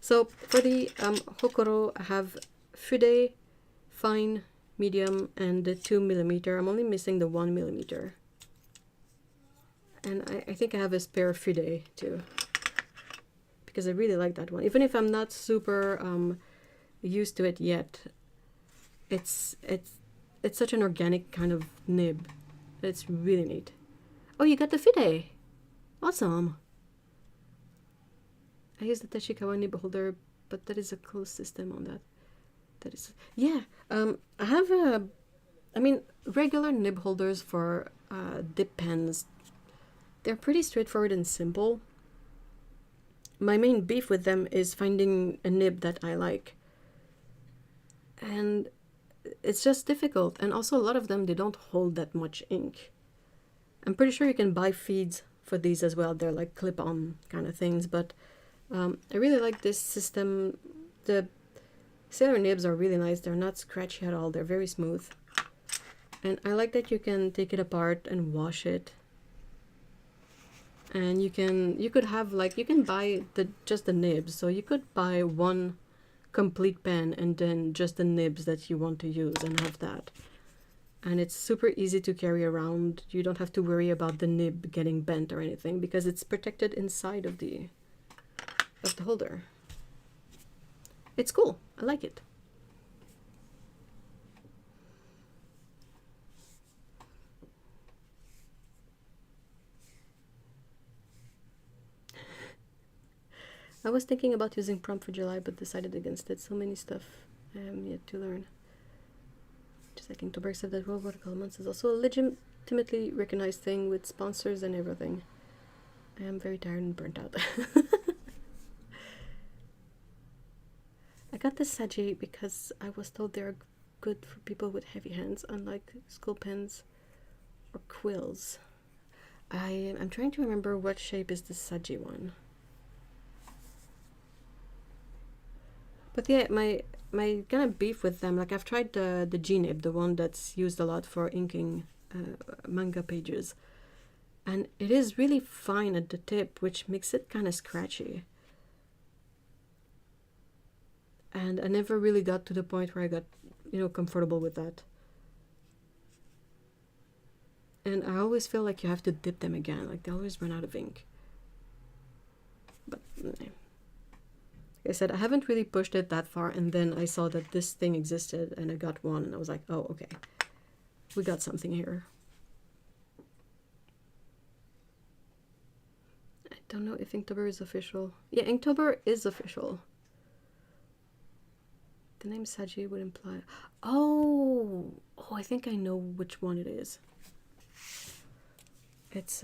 So for the Hocoro, I have Fude, fine, medium, and the 2mm. I'm only missing the 1mm. And I think I have a spare Fude too, because I really like that one. Even if I'm not super used to it yet, it's such an organic kind of nib. It's really neat. Oh, you got the Fude! Awesome! I use the Tachikawa nib holder, but that is a closed system on that. That is, yeah. I have regular nib holders for dip pens. They're pretty straightforward and simple. My main beef with them is finding a nib that I like. And it's just difficult. And also a lot of them, they don't hold that much ink. I'm pretty sure you can buy feeds for these as well. They're like clip-on kind of things, but I really like this system. The Sailor nibs are really nice. They're not scratchy at all. They're very smooth. And I like that you can take it apart and wash it. And you could have like, you can buy just the nibs. So you could buy one complete pen and then just the nibs that you want to use and have that. And it's super easy to carry around. You don't have to worry about the nib getting bent or anything because it's protected inside of the holder. It's cool. I like it. I was thinking about using prompt for July, but decided against it. So many stuff I am yet to learn. Just like Inktober, said that World Watercolor Month is also a legitimately recognized thing with sponsors and everything. I am very tired and burnt out. I got this Saji because I was told they're good for people with heavy hands, unlike school pens or quills. I'm trying to remember what shape is the Saji one. But yeah, my kind of beef with them, like I've tried the G-nib, the one that's used a lot for inking manga pages. And it is really fine at the tip, which makes it kind of scratchy. And I never really got to the point where I got, comfortable with that. And I always feel like you have to dip them again, like they always run out of ink. But like I said, I haven't really pushed it that far, and then I saw that this thing existed and I got one and I was like, oh, okay, we got something here. I don't know if Inktober is official. Yeah, Inktober is official. The name Saji would imply... Oh, I think I know which one it is. It's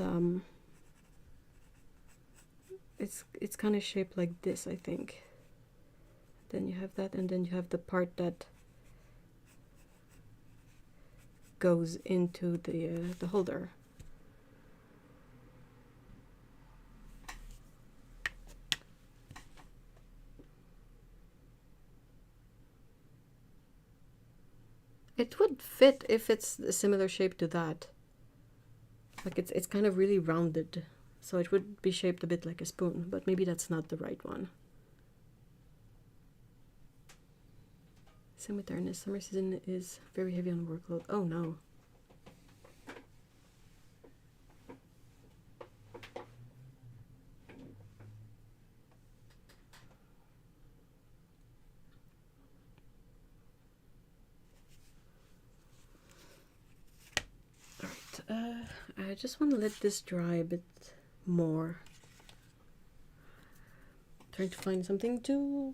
kind of shaped like this, I think. Then you have that, and then you have the part that goes into the holder. It would fit if it's a similar shape to that. Like it's kind of really rounded, so it would be shaped a bit like a spoon, but maybe that's not the right one. Same with Ernest. Summer season is very heavy on workload. Oh no. I just want to let this dry a bit more. Trying to find something to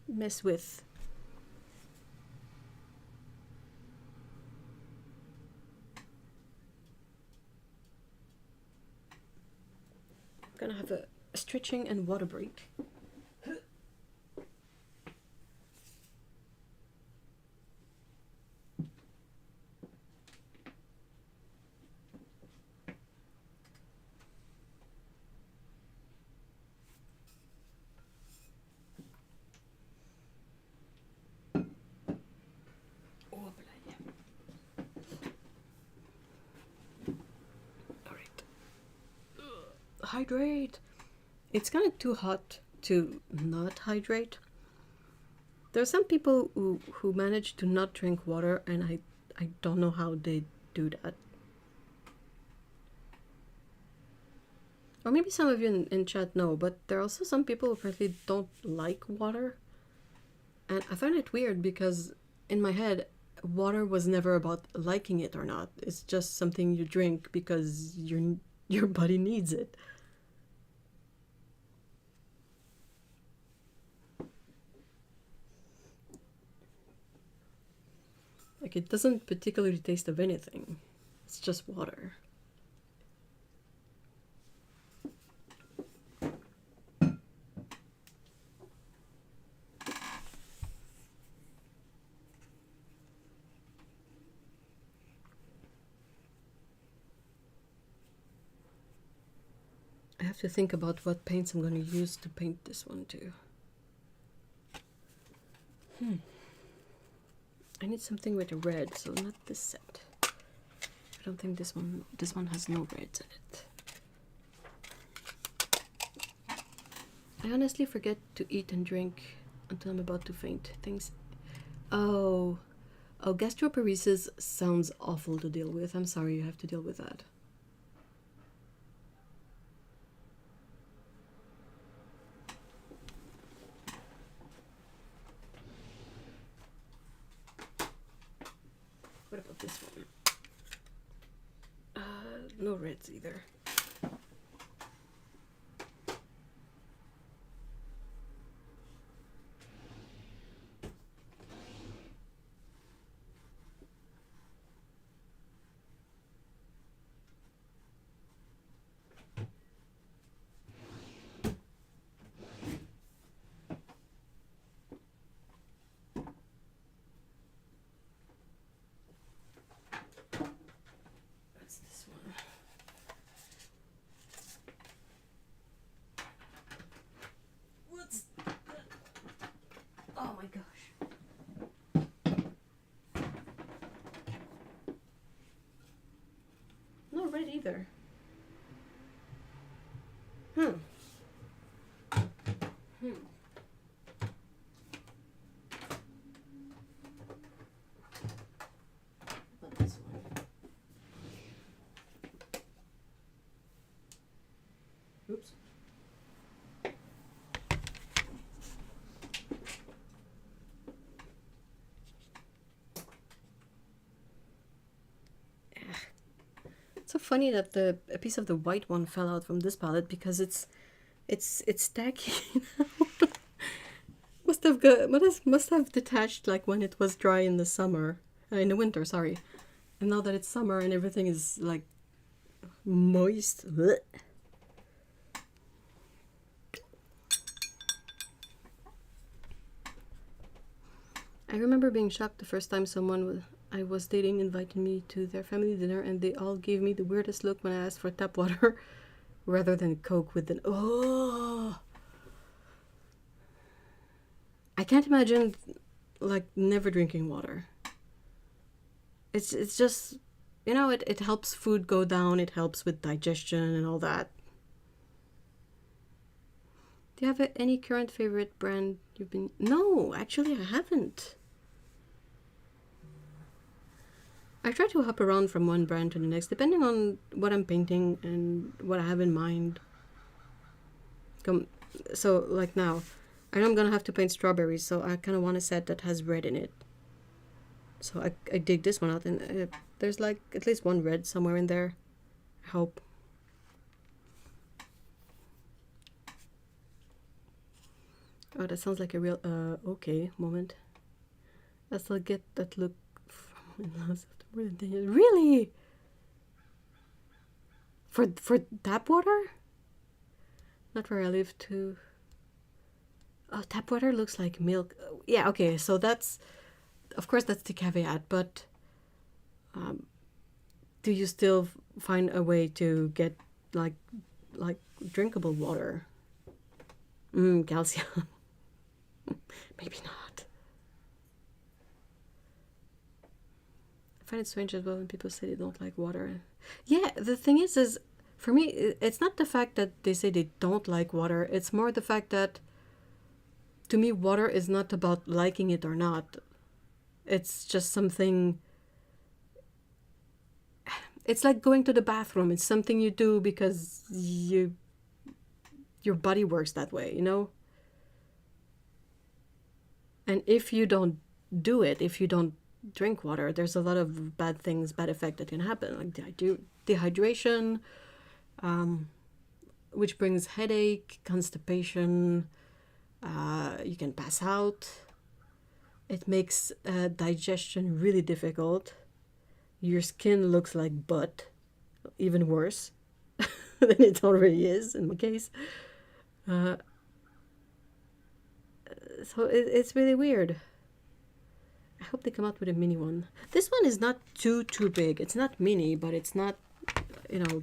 mess with. I'm gonna have a stretching and water break. Hydrate. It's kind of too hot to not hydrate. There are some people who manage to not drink water, and I don't know how they do that. Or maybe some of you in chat know, but there are also some people who apparently don't like water. And I find it weird because in my head, water was never about liking it or not. It's just something you drink because your body needs it. Like, it doesn't particularly taste of anything. It's just water. I have to think about what paints I'm going to use to paint this one too. I need something with a red, so not this set. I don't think this one has no reds in it. I honestly forget to eat and drink until I'm about to faint. Things. Oh, gastroparesis sounds awful to deal with. I'm sorry you have to deal with that. What about this one? No reds either. Either. About this one. Oops. It's so funny that a piece of the white one fell out from this palette because it's tacky now. must have detached like when it was dry in the summer, in the winter, sorry. And now that it's summer and everything is like moist. Blech. I remember being shocked the first time someone I was dating invited me to their family dinner, and they all gave me the weirdest look when I asked for tap water rather than Coke with an oh. I can't imagine like never drinking water. It's just, you know, it helps food go down, it helps with digestion and all that. Do you have any current favorite brand you've been... No, actually I haven't. I try to hop around from one brand to the next, depending on what I'm painting and what I have in mind. So, like now, I know I'm gonna have to paint strawberries, so I kind of want a set that has red in it. So I dig this one out, and there's like at least one red somewhere in there. I hope. Oh, that sounds like a real okay moment. I still get that look from really for tap water. Not where I live too. Oh, tap water looks like milk. Yeah, okay. So that's, of course, that's the caveat. But do you still find a way to get like drinkable water? Calcium. Maybe not. I find it strange as well when people say they don't like water. Yeah, the thing is for me, it's not the fact that they say they don't like water. It's more the fact that, to me, water is not about liking it or not. It's just something. It's like going to the bathroom. It's something you do because your body works that way, you know? And if you don't do it, if you don't drink water, there's a lot of bad things, bad effect that can happen, like dehydration, which brings headache, constipation. You can pass out. It makes digestion really difficult. Your skin looks like butt, even worse than it already is in my case. So it's really weird. I hope they come out with a mini one. This one is not too big. It's not mini, but it's not, you know,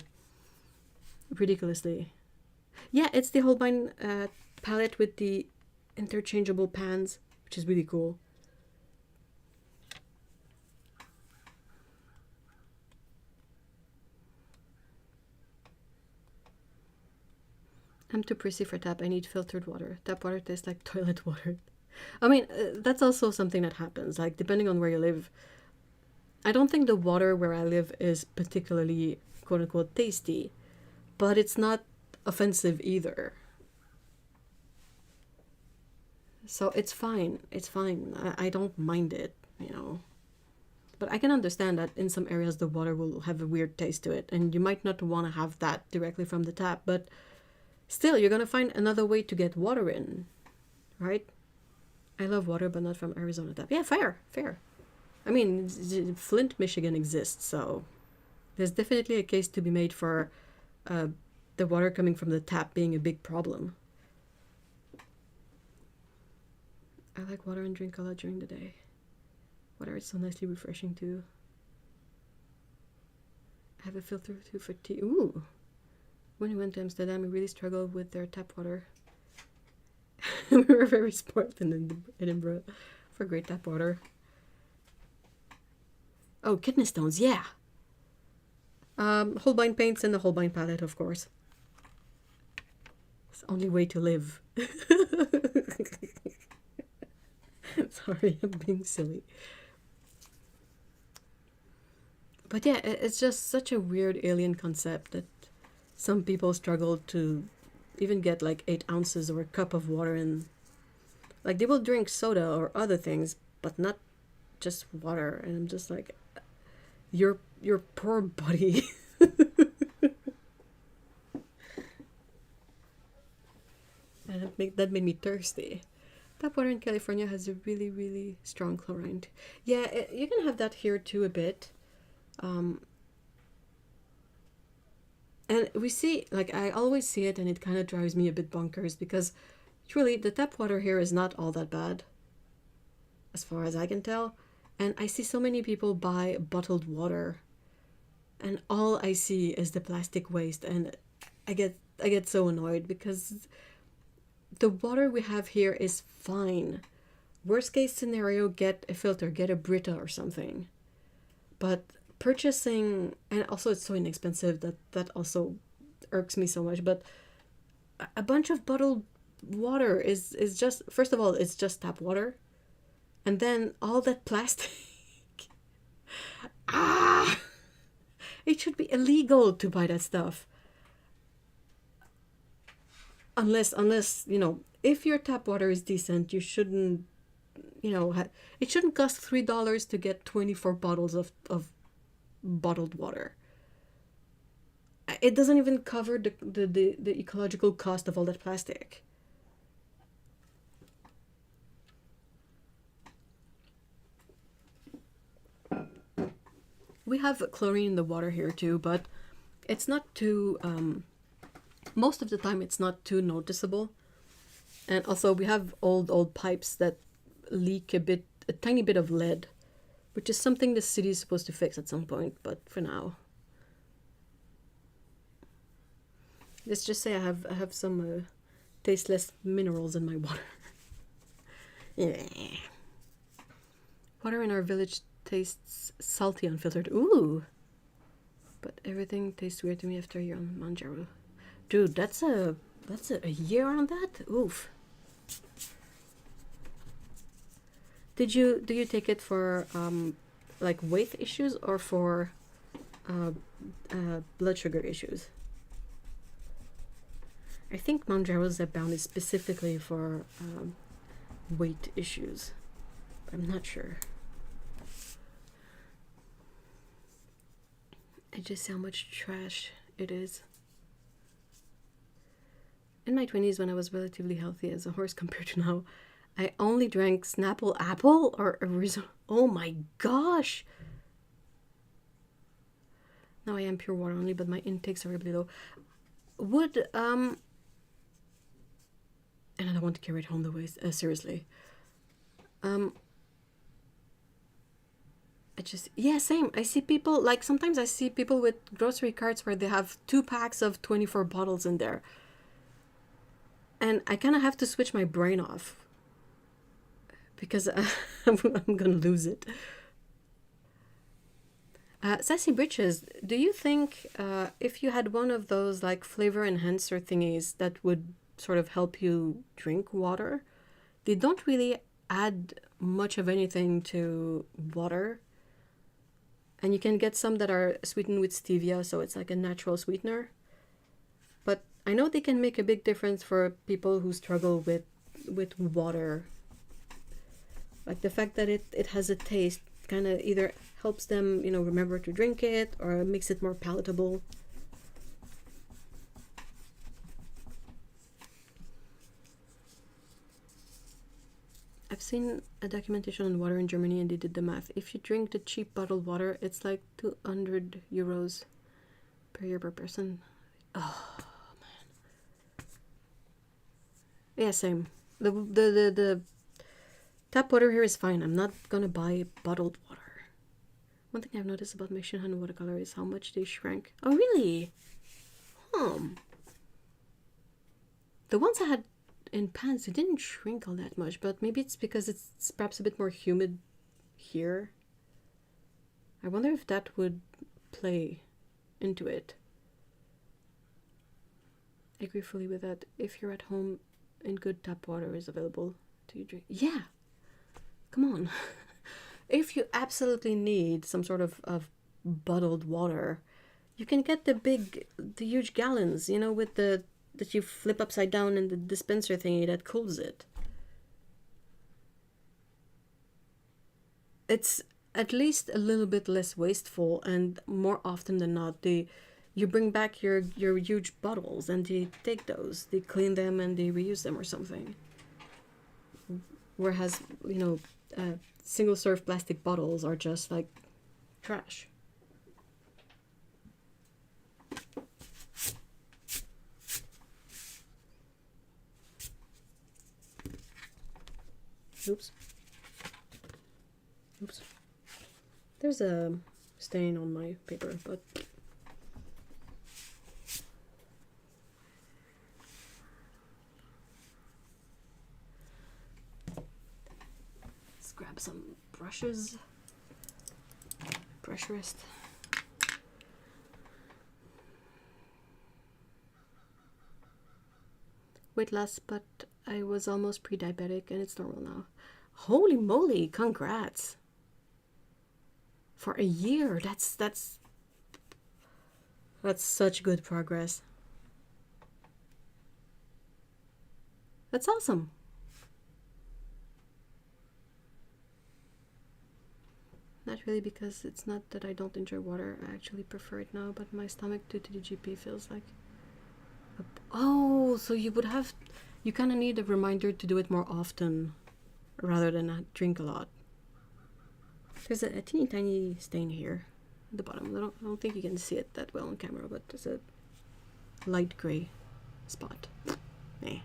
ridiculously. Yeah, it's the Holbein palette with the interchangeable pans, which is really cool. I'm too prissy for tap. I need filtered water. Tap water tastes like toilet water. I mean, that's also something that happens. Like, depending on where you live, I don't think the water where I live is particularly quote unquote tasty, but it's not offensive either. So it's fine. It's fine. I don't mind it, you know. But I can understand that in some areas the water will have a weird taste to it, and you might not want to have that directly from the tap, but still, you're going to find another way to get water in, right? I love water, but not from Arizona tap. Yeah, fair. I mean, Flint, Michigan exists, so there's definitely a case to be made for the water coming from the tap being a big problem. I like water and drink a lot during the day. Water is so nicely refreshing too. I have a filter too for tea. Ooh. When we went to Amsterdam, we really struggled with their tap water. We were very spoiled in Edinburgh for great tap water. Oh, kidney stones, yeah. Holbein paints and the Holbein palette, of course. It's the only way to live. Sorry, I'm being silly. But yeah, it's just such a weird alien concept that some people struggle to even get like 8 ounces or a cup of water in. Like, they will drink soda or other things, but not just water. And I'm just like, your poor body. And that made me thirsty. Tap water in California has a really, really strong chlorine. Yeah, you can have that here too a bit. And we see, like, I always see it, and it kind of drives me a bit bonkers, because truly the tap water here is not all that bad, as far as I can tell. And I see so many people buy bottled water, and all I see is the plastic waste, and I get so annoyed, because the water we have here is fine. Worst case scenario, get a filter, get a Brita or something. But purchasing, and also it's so inexpensive that also irks me so much, but a bunch of bottled water is just, first of all, it's just tap water, and then all that plastic. It should be illegal to buy that stuff, unless you know, if your tap water is decent, you shouldn't you know, it shouldn't cost $3 to get 24 bottles of bottled water. It doesn't even cover the ecological cost of all that plastic. We have chlorine in the water here too, but it's not too, most of the time it's not too noticeable. And also we have old pipes that leak a tiny bit of lead, which is something the city is supposed to fix at some point, but for now. Let's just say I have some tasteless minerals in my water. Yeah. Water in our village tastes salty, unfiltered. Ooh. But everything tastes weird to me after a year on Manjaro. Dude, that's a year on that? Oof. Do you take it for like weight issues or for blood sugar issues? I think Manjaro Zepbound is specifically for weight issues. I'm not sure. I just see how much trash it is. In my 20s, when I was relatively healthy as a horse compared to now, I only drank Snapple Apple or Arizona. Oh my gosh! Now I am pure water only, but my intakes are really low. And I don't want to carry it home the way, seriously. Yeah, same. I see people, like sometimes I see people with grocery carts where they have 2 packs of 24 bottles in there. And I kind of have to switch my brain off. Because I'm gonna lose it. Sassy Britches, do you think if you had one of those like flavor enhancer thingies that would sort of help you drink water, they don't really add much of anything to water, and you can get some that are sweetened with stevia, so it's like a natural sweetener, but I know they can make a big difference for people who struggle with water. Like the fact that it has a taste kind of either helps them, you know, remember to drink it or makes it more palatable. I've seen a documentation on water in Germany and they did the math. If you drink the cheap bottled water, it's like 200 euros per year per person. Oh, man. Yeah, same. The tap water here is fine. I'm not gonna buy bottled water. One thing I've noticed about my Shinhan watercolor is how much they shrank. Oh, really? The ones I had in pans, it didn't shrink all that much, but maybe it's because it's perhaps a bit more humid here. I wonder if that would play into it. I agree fully with that. If you're at home and good tap water is available, do you drink? Yeah! Come on. If you absolutely need some sort of bottled water, you can get the huge gallons, you know, with that you flip upside down in the dispenser thingy that cools it. It's at least a little bit less wasteful, and more often than not, you bring back your huge bottles and they take those, they clean them and they reuse them or something. Whereas, you know, single-serve plastic bottles are just like trash. Oops. Oops. There's a stain on my paper, but let's grab some brushes. Brush wrist. Weight loss, but I was almost pre-diabetic and it's normal now. Holy moly, congrats. For a year, that's such good progress. That's awesome. Not really, because it's not that I don't enjoy water. I actually prefer it now, but my stomach due to the GP feels like... Oh, so you would have... You kind of need a reminder to do it more often rather than not drink a lot. There's a teeny tiny stain here at the bottom. I don't think you can see it that well on camera, but there's a light gray spot. Eh.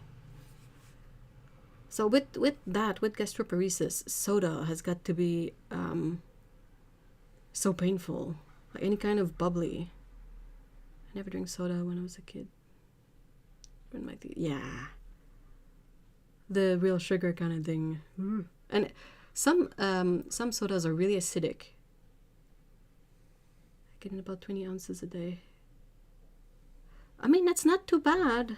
So with gastroparesis, soda has got to be so painful. Like any kind of bubbly. I never drank soda when I was a kid. Yeah. The real sugar kind of thing. And some sodas are really acidic. I get in about 20 ounces a day. I mean, that's not too bad.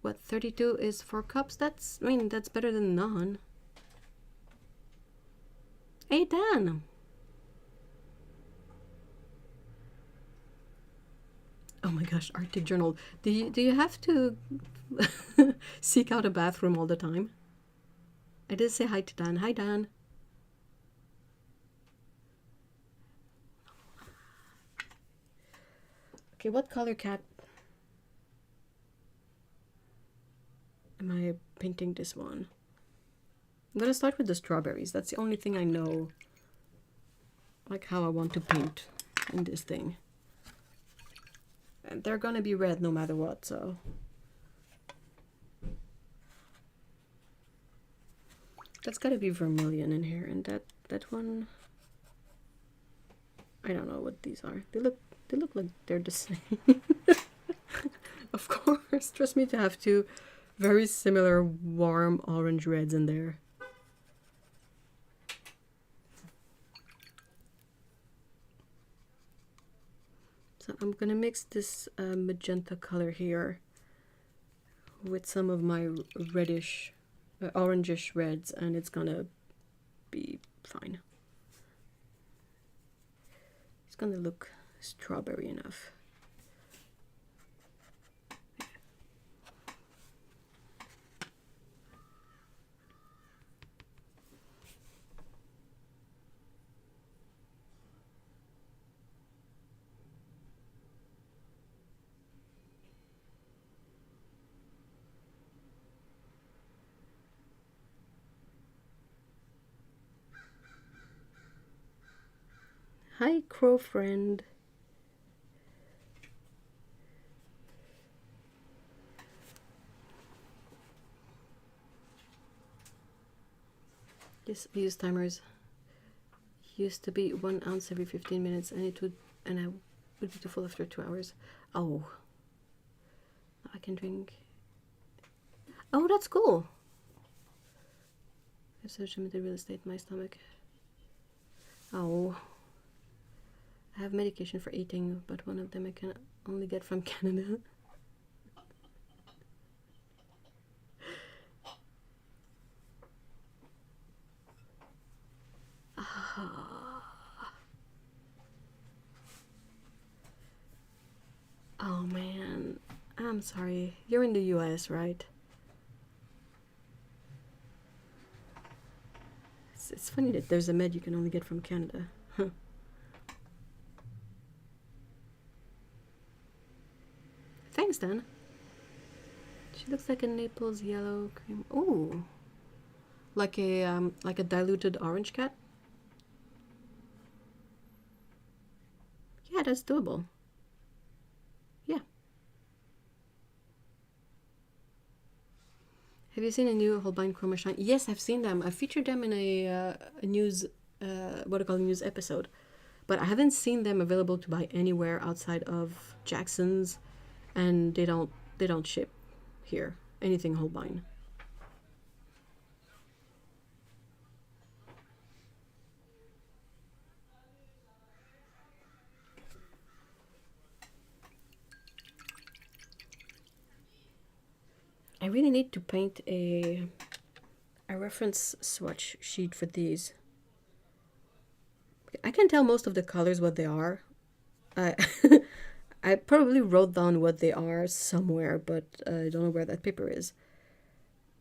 What, 32 is 4 cups? That's better than none. Hey, Dan. Oh my gosh, Arctic Journal. Do you have to seek out a bathroom all the time? I did say hi to Dan. Hi, Dan. Okay, what color cat am I painting this one? I'm gonna start with the strawberries. That's the only thing I know, like how I want to paint in this thing. And they're gonna be red no matter what, so. That's gotta be vermilion in here, and that one, I don't know what these are. They look like they're the same. Of course, trust me to have two very similar warm orange reds in there. So I'm gonna mix this magenta color here with some of my reddish, orangish reds, and it's gonna be fine. It's gonna look strawberry enough. Hi, crow friend. Yes, I use timers. Used to be 1 ounce every 15 minutes, and I would be too full after 2 hours. Oh, I can drink. Oh, that's cool. I have such limited real estate in my stomach. Oh. I have medication for eating, but one of them I can only get from Canada. Oh man, I'm sorry. You're in the US, right? It's funny that there's a med you can only get from Canada. Huh. Thanks, Dan. She looks like a Naples yellow cream. Ooh, like a diluted orange cat. Yeah, that's doable. Yeah. Have you seen a new Holbein Chroma Shine? Yes, I've seen them. I featured them in a news, watercolor news episode, but I haven't seen them available to buy anywhere outside of Jackson's, and they don't ship here. Anything Holbein. I really need to paint a reference swatch sheet for these. I can tell most of the colors what they are. I probably wrote down what they are somewhere, but I don't know where that paper is.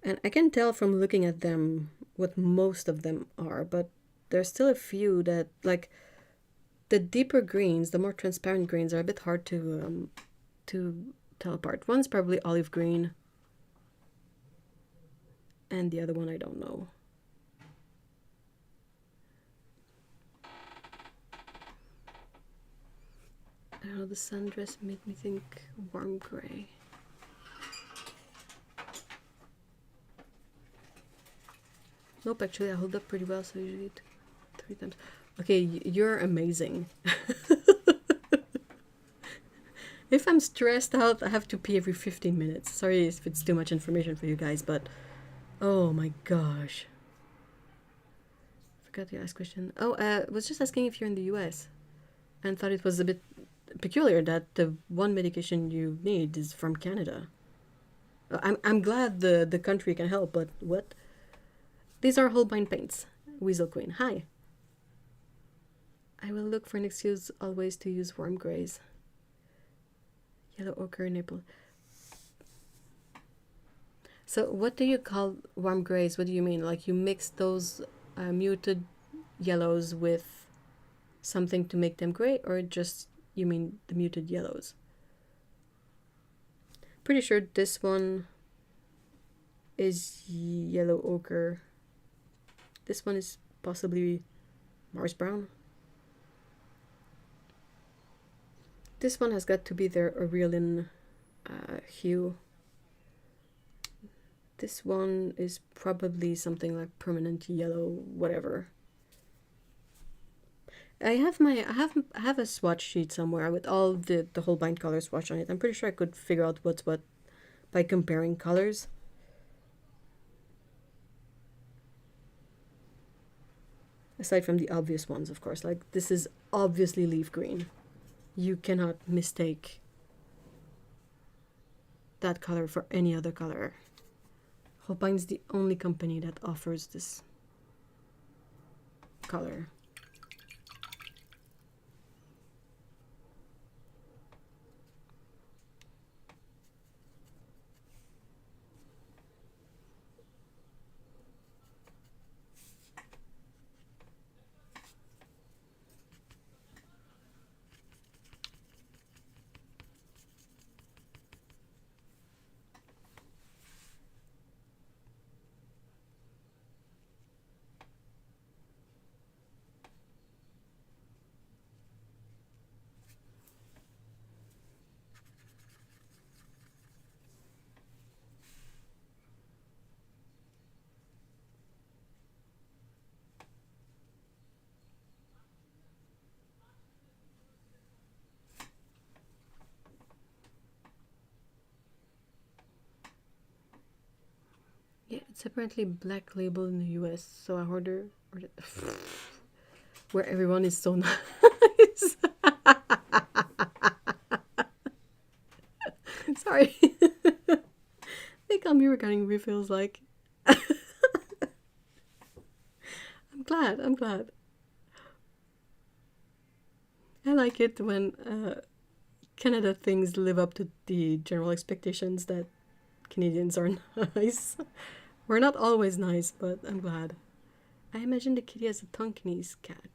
And I can tell from looking at them what most of them are, but there's still a few that, like, the deeper greens, the more transparent greens, are a bit hard to tell apart. One's probably olive green, and the other one I don't know. I don't know, the sundress made me think warm gray. Nope, actually I hold up pretty well, so usually 3 times. Okay, you're amazing. If I'm stressed out, I have to pee every 15 minutes. Sorry if it's too much information for you guys, but oh my gosh. Forgot to ask question. Oh, was just asking if you're in the US, and thought it was a bit peculiar that the one medication you need is from Canada. I'm glad the country can help, but what? These are Holbein paints. Weasel Queen. Hi. I will look for an excuse always to use warm grays. Yellow ochre nipple. So what do you call warm grays? What do you mean? Like you mix those muted yellows with something to make them gray, or just you mean the muted yellows? Pretty sure this one is yellow ochre. This one is possibly Mars brown. This one has got to be their Aurelian hue. This one is probably something like permanent yellow, whatever. I have a swatch sheet somewhere with all the Holbein color swatch on it. I'm pretty sure I could figure out what's what by comparing colors. Aside from the obvious ones, of course. Like, this is obviously leaf green. You cannot mistake that color for any other color. Holbein's the only company that offers this color. Yeah, it's apparently black label in the US, so I ordered where everyone is so nice. Sorry. They come here getting refills like. I'm glad. I like it when Canada things live up to the general expectations that Canadians are nice. We're not always nice, but I'm glad. I imagine the kitty has a Tonkinese cat.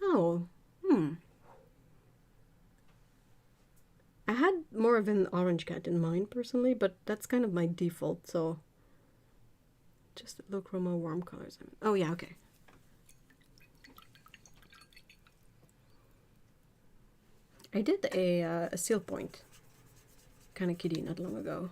Oh, I had more of an orange cat in mind personally, but that's kind of my default, so just low chroma warm colors. Oh yeah, okay. I did a seal point kind of kitty not long ago.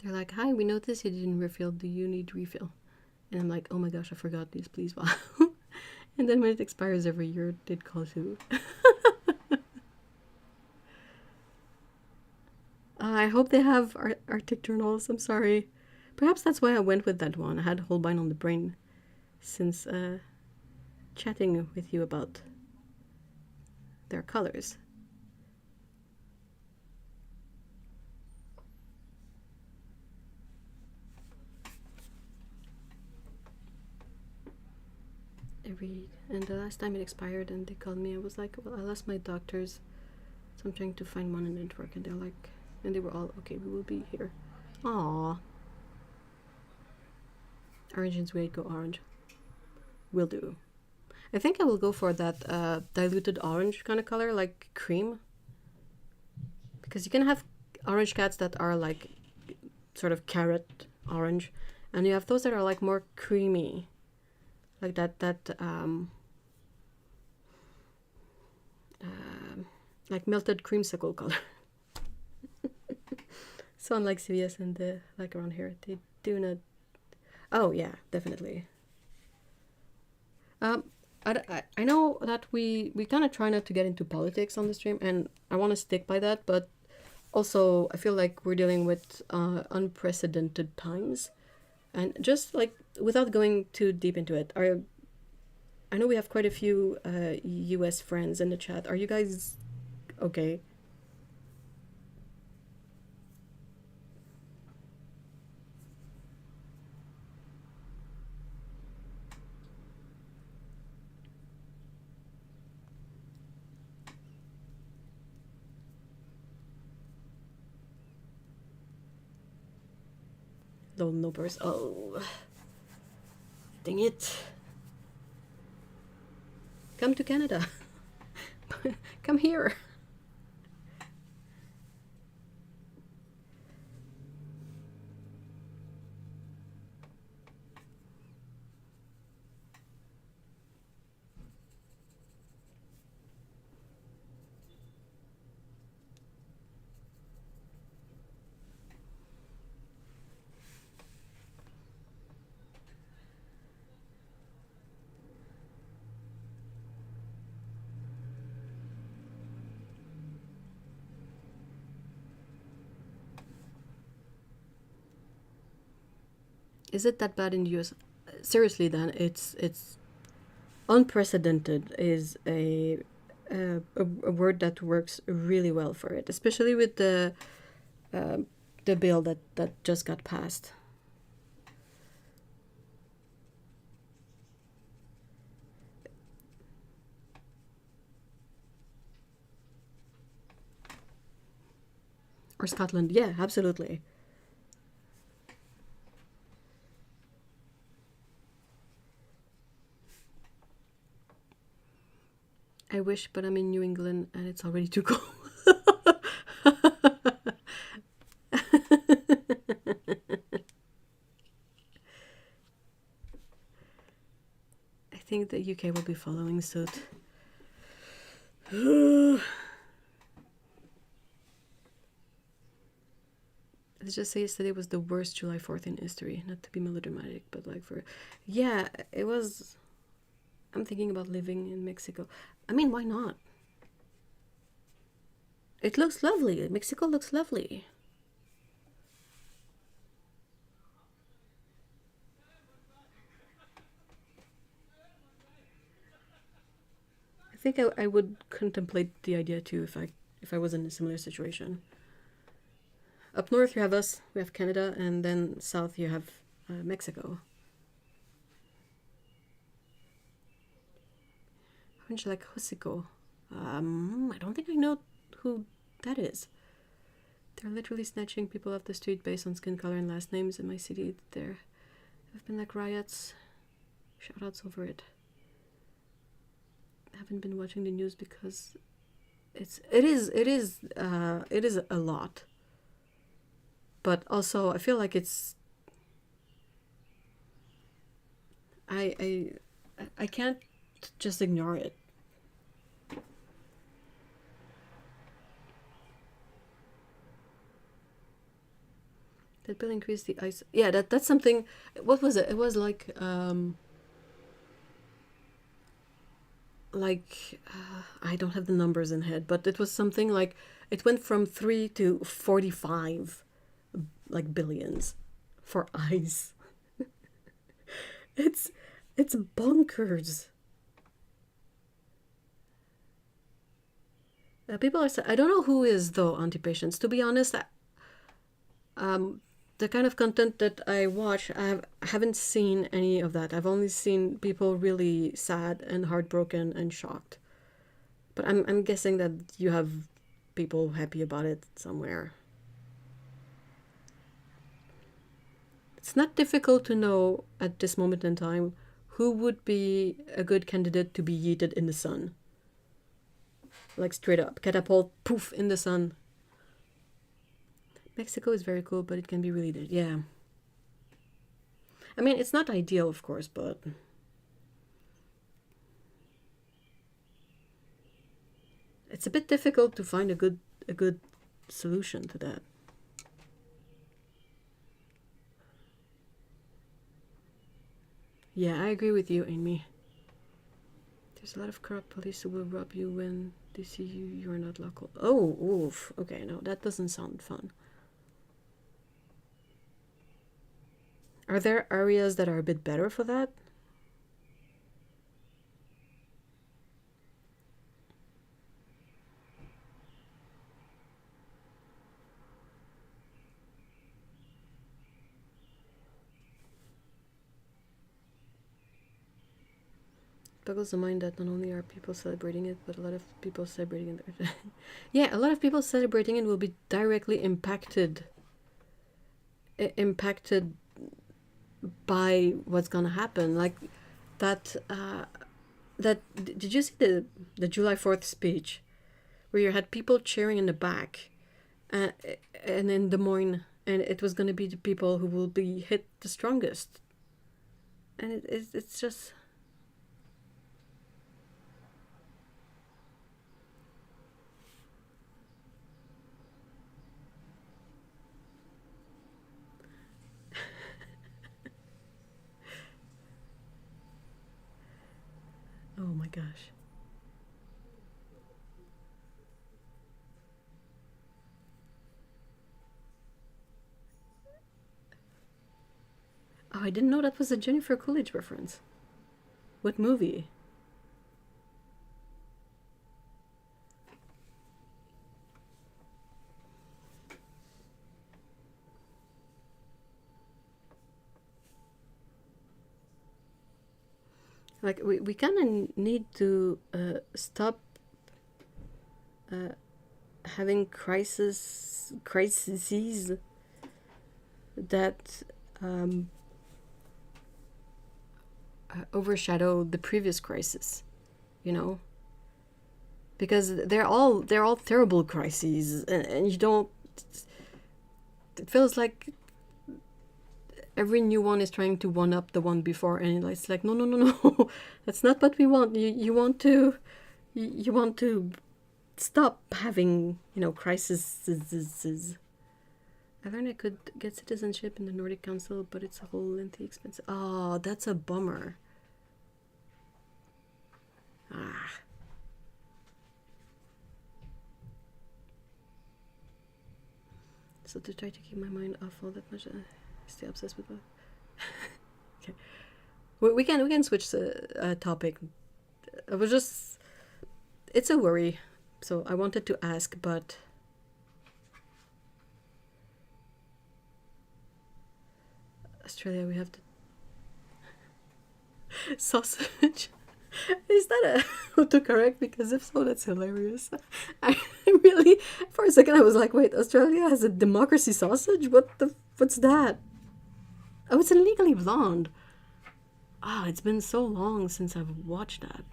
They're like, hi, we noticed you didn't refill. Do you need refill? And I'm like, oh my gosh, I forgot these, please. Wow. And then when it expires every year, it calls you. I hope they have Arctic journals. I'm sorry. Perhaps that's why I went with that one. I had Holbein on the brain since chatting with you about their colors. And the last time it expired and they called me, I was like, well, I lost my doctors, so I'm trying to find one in the network. And they're like, and they were all, okay, we will be here. Aww. Orange and sweet, go orange. Will do. I think I will go for that diluted orange kind of color, like cream. Because you can have orange cats that are like sort of carrot orange, and you have those that are like more creamy. Like that like melted creamsicle color. So unlike CVS and the like around here, they do not. Oh yeah, definitely. I know that we kind of try not to get into politics on the stream, and I want to stick by that, but also I feel like we're dealing with unprecedented times, and just like without going too deep into it, I know we have quite a few US friends in the chat. Are you guys okay? Little nopers. Oh, dang it. Come to Canada. Come here. Is it that bad in the US? Seriously, Dan, it's unprecedented is a word that works really well for it, especially with the bill that just got passed. Or Scotland, yeah, absolutely. I wish, but I'm in New England and it's already too cold. I think the UK will be following suit. Let's just say yesterday was the worst July 4th in history. Not to be melodramatic, but like yeah, it was. I'm thinking about living in Mexico. I mean, why not? It looks lovely. Mexico looks lovely. I think I would contemplate the idea too if I was in a similar situation. Up north you have us, we have Canada, and then south you have Mexico. Orange like Hociko. I don't think I know who that is. They're literally snatching people off the street based on skin color and last names in my city. There have been like riots. Shoutouts over it. I haven't been watching the news because it is a lot. But also I feel like it's I can't just ignore it. That will increase the ice. Yeah, that's something. What was it? It was like I don't have the numbers in head, but it was something like it went from 3 to 45 like billions for ice. it's bonkers. People are I don't know who is though anti-patients. To be honest, the kind of content that I watch, I haven't seen any of that. I've only seen people really sad and heartbroken and shocked. But I'm guessing that you have people happy about it somewhere. It's not difficult to know at this moment in time who would be a good candidate to be yeeted in the sun. Like straight up, catapult, poof, in the sun. Mexico is very cool, but it can be really dead. Yeah. I mean, it's not ideal, of course, but it's a bit difficult to find a good solution to that. Yeah, I agree with you, Amy. There's a lot of corrupt police who will rob you when they see you're not local. Oh, oof. Okay, no, that doesn't sound fun. Are there areas that are a bit better for that? Boggles the mind that not only are people celebrating it, but a lot of people celebrating it. Yeah, a lot of people celebrating it will be directly impacted by what's gonna happen. Like that. Did you see the July 4th speech, where you had people cheering in the back, and in Des Moines, and it was gonna be the people who will be hit the strongest, and it's just. Oh my gosh. Oh, I didn't know that was a Jennifer Coolidge reference. What movie? Like, we kind of need to stop having crises that overshadow the previous crisis, you know, because they're all terrible crises, and you don't. It feels like every new one is trying to one up the one before, and it's like no, that's not what we want. You want to stop having, crises. I learned I could get citizenship in the Nordic Council, but it's a whole lengthy expense. Oh, that's a bummer. So to try to keep my mind off all that much, I stay obsessed with that. Okay, we can switch the topic. I was just, it's a worry, so I wanted to ask, but Australia, we have the sausage. Is that a autocorrect? Because if so, that's hilarious. I really, for a second, I was like, wait, Australia has a democracy sausage? What's that? Oh, it's a Legally Blonde. Ah, it's been so long since I've watched that.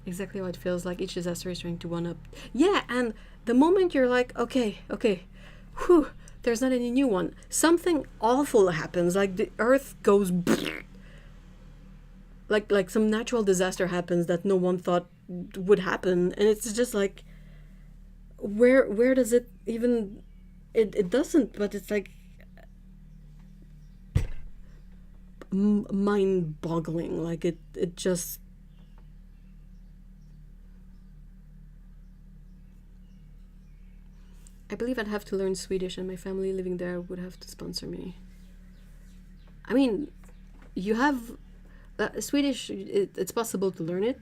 Exactly how it feels like each disaster is trying to one up. Yeah, and the moment you're like, okay, whew, there's not any new one. Something awful happens, like the earth goes like some natural disaster happens that no one thought would happen, and it's just like, where does it even it doesn't, but it's like mind-boggling. Like it just. I believe I'd have to learn Swedish, and my family living there would have to sponsor me. I mean, you have Swedish. It's possible to learn it.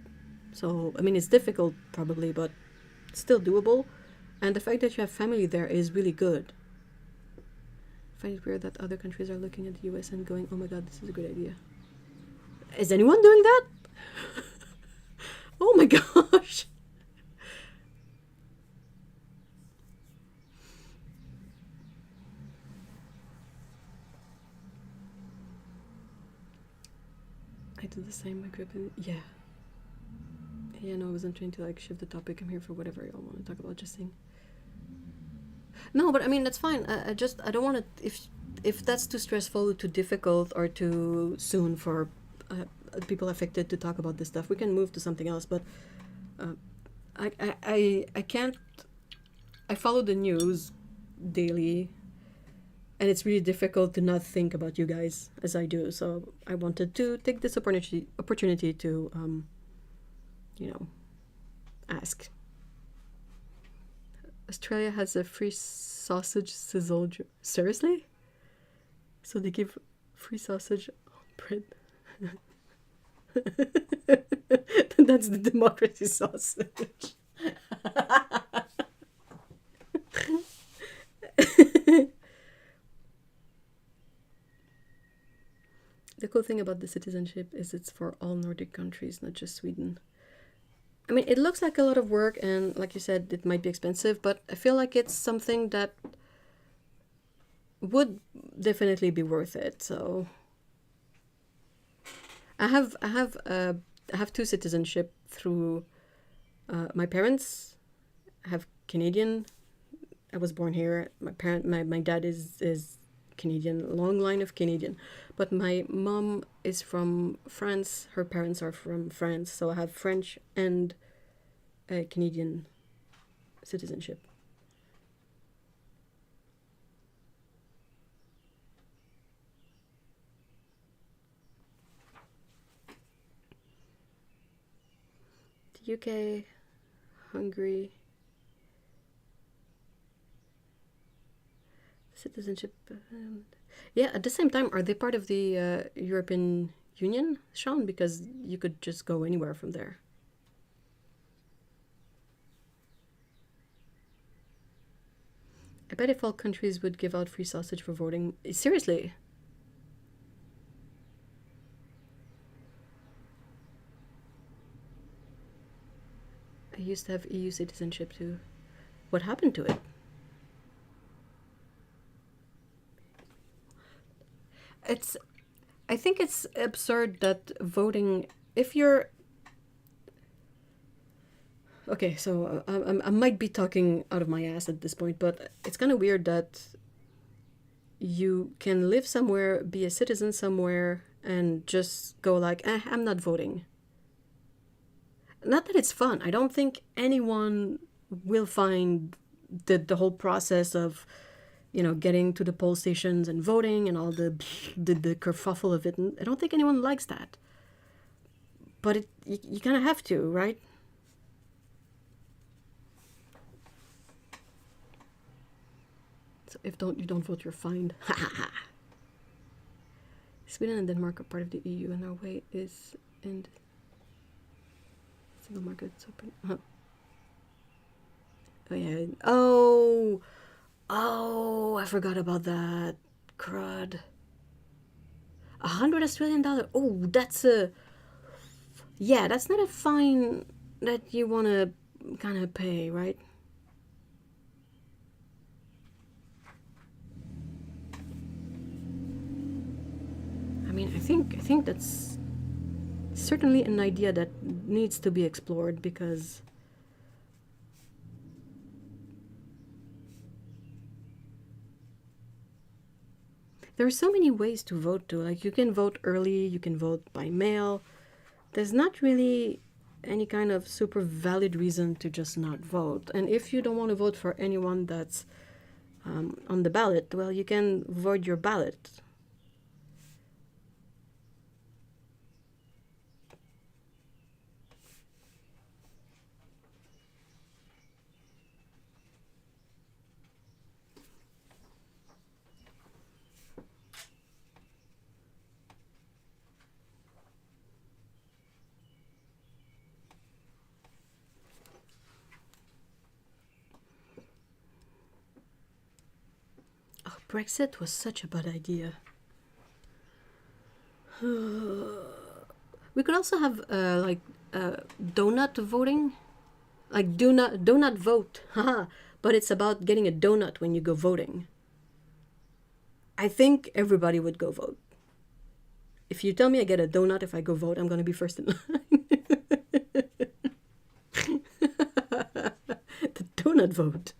So I mean, it's difficult probably, but it's still doable. And the fact that you have family there is really good. I find it weird that other countries are looking at the US and going, "Oh my God, this is a good idea." Is anyone doing that? Oh my gosh. I do the same. I grew up in, yeah. Yeah, no, I wasn't trying to like shift the topic. I'm here for whatever y'all want to talk about. Just saying. No, but I mean that's fine. I don't want to. If that's too stressful, too difficult, or too soon for people affected to talk about this stuff, we can move to something else. But I can't. I follow the news daily, and it's really difficult to not think about you guys as I do. So I wanted to take this opportunity to, ask. Australia has a free sausage sizzle. Seriously? So they give free sausage on bread. That's the democracy sausage. The cool thing about the citizenship is it's for all Nordic countries, not just Sweden. I mean, it looks like a lot of work, and like you said, it might be expensive, but I feel like it's something that would definitely be worth it. So I have two citizenship through my parents. I have Canadian. I was born here. My dad is Canadian, long line of Canadian, but my mom is from France. Her parents are from France, so I have French and Canadian citizenship. The UK, Hungary, citizenship. Yeah, at the same time, are they part of the European Union, Sean? Because you could just go anywhere from there. I bet if all countries would give out free sausage for voting. Seriously? I used to have EU citizenship too. What happened to it? I think it's absurd that voting, if you're, okay, so I might be talking out of my ass at this point, but it's kind of weird that you can live somewhere, be a citizen somewhere, and just go like, I'm not voting. Not that it's fun. I don't think anyone will find the whole process of getting to the poll stations and voting and all the kerfuffle of it. I don't think anyone likes that. But you kind of have to, right? So if you don't vote, you're fined. Sweden and Denmark are part of the EU, and Norway is in the single market. It's open. Oh yeah. Oh, I forgot about that. Crud. $100 Australian. Oh, that's that's not a fine that you want to kind of pay, right? I mean, I think that's certainly an idea that needs to be explored, because there are so many ways to vote too. Like, you can vote early, you can vote by mail. There's not really any kind of super valid reason to just not vote. And if you don't want to vote for anyone that's on the ballot, well, you can void your ballot. Oh, Brexit was such a bad idea. We could also have like donut voting, like do not vote, haha. But it's about getting a donut when you go voting. I think everybody would go vote. If you tell me I get a donut if I go vote, I'm going to be first in line. The donut vote.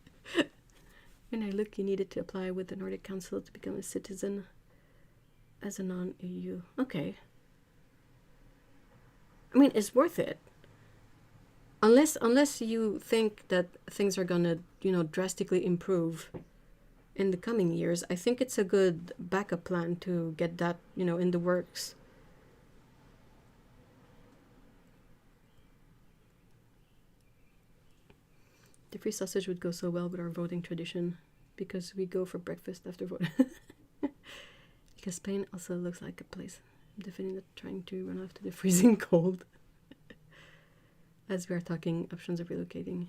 When I look, you needed to apply with the Nordic Council to become a citizen as a non-EU. Okay. I mean, it's worth it. Unless you think that things are gonna, drastically improve in the coming years, I think it's a good backup plan to get that, in the works. The free sausage would go so well with our voting tradition because we go for breakfast after voting. Because Spain also looks like a place I'm definitely not trying to run off to the freezing cold. As we are talking options of relocating,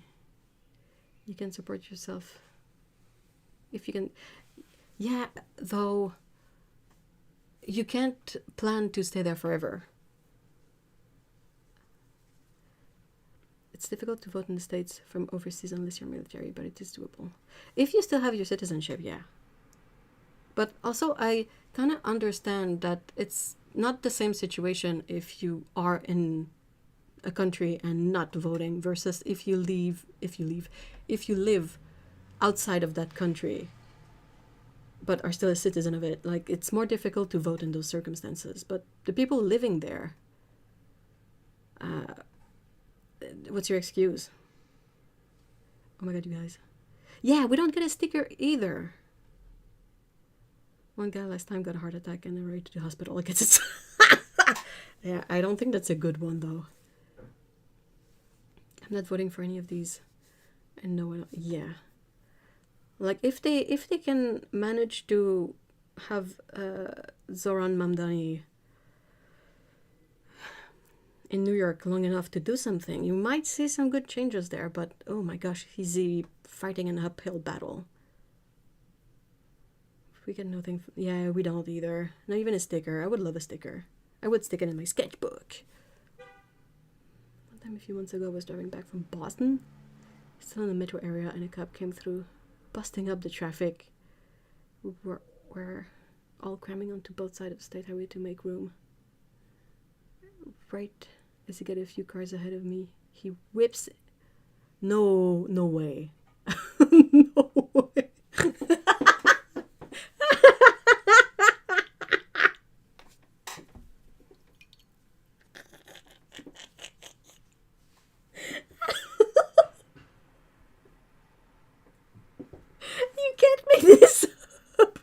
you can support yourself if you can. Yeah, though you can't plan to stay there forever. It's difficult to vote in the States from overseas unless you're military, but it is doable. If you still have your citizenship, yeah. But also, I kind of understand that it's not the same situation if you are in a country and not voting versus if you live outside of that country but are still a citizen of it. Like, it's more difficult to vote in those circumstances. But the people living there, what's your excuse? Oh my god, you guys. Yeah, we don't get a sticker either. One guy last time got a heart attack and then right to the hospital. I guess it's yeah, I don't think that's a good one though. I'm not voting for any of these. And no one, yeah. Like if they can manage to have Zoran Mamdani in New York long enough to do something, you might see some good changes there. But oh my gosh, he's fighting an uphill battle. We get nothing. Yeah, we don't either. Not even a sticker. I would love a sticker. I would stick it in my sketchbook. One time a few months ago, I was driving back from Boston, still in the metro area, and a cop came through, busting up the traffic. We're all cramming onto both sides of the state highway to make room. Right as he got a few cars ahead of me, he whips. No way. No way. You can't make this up.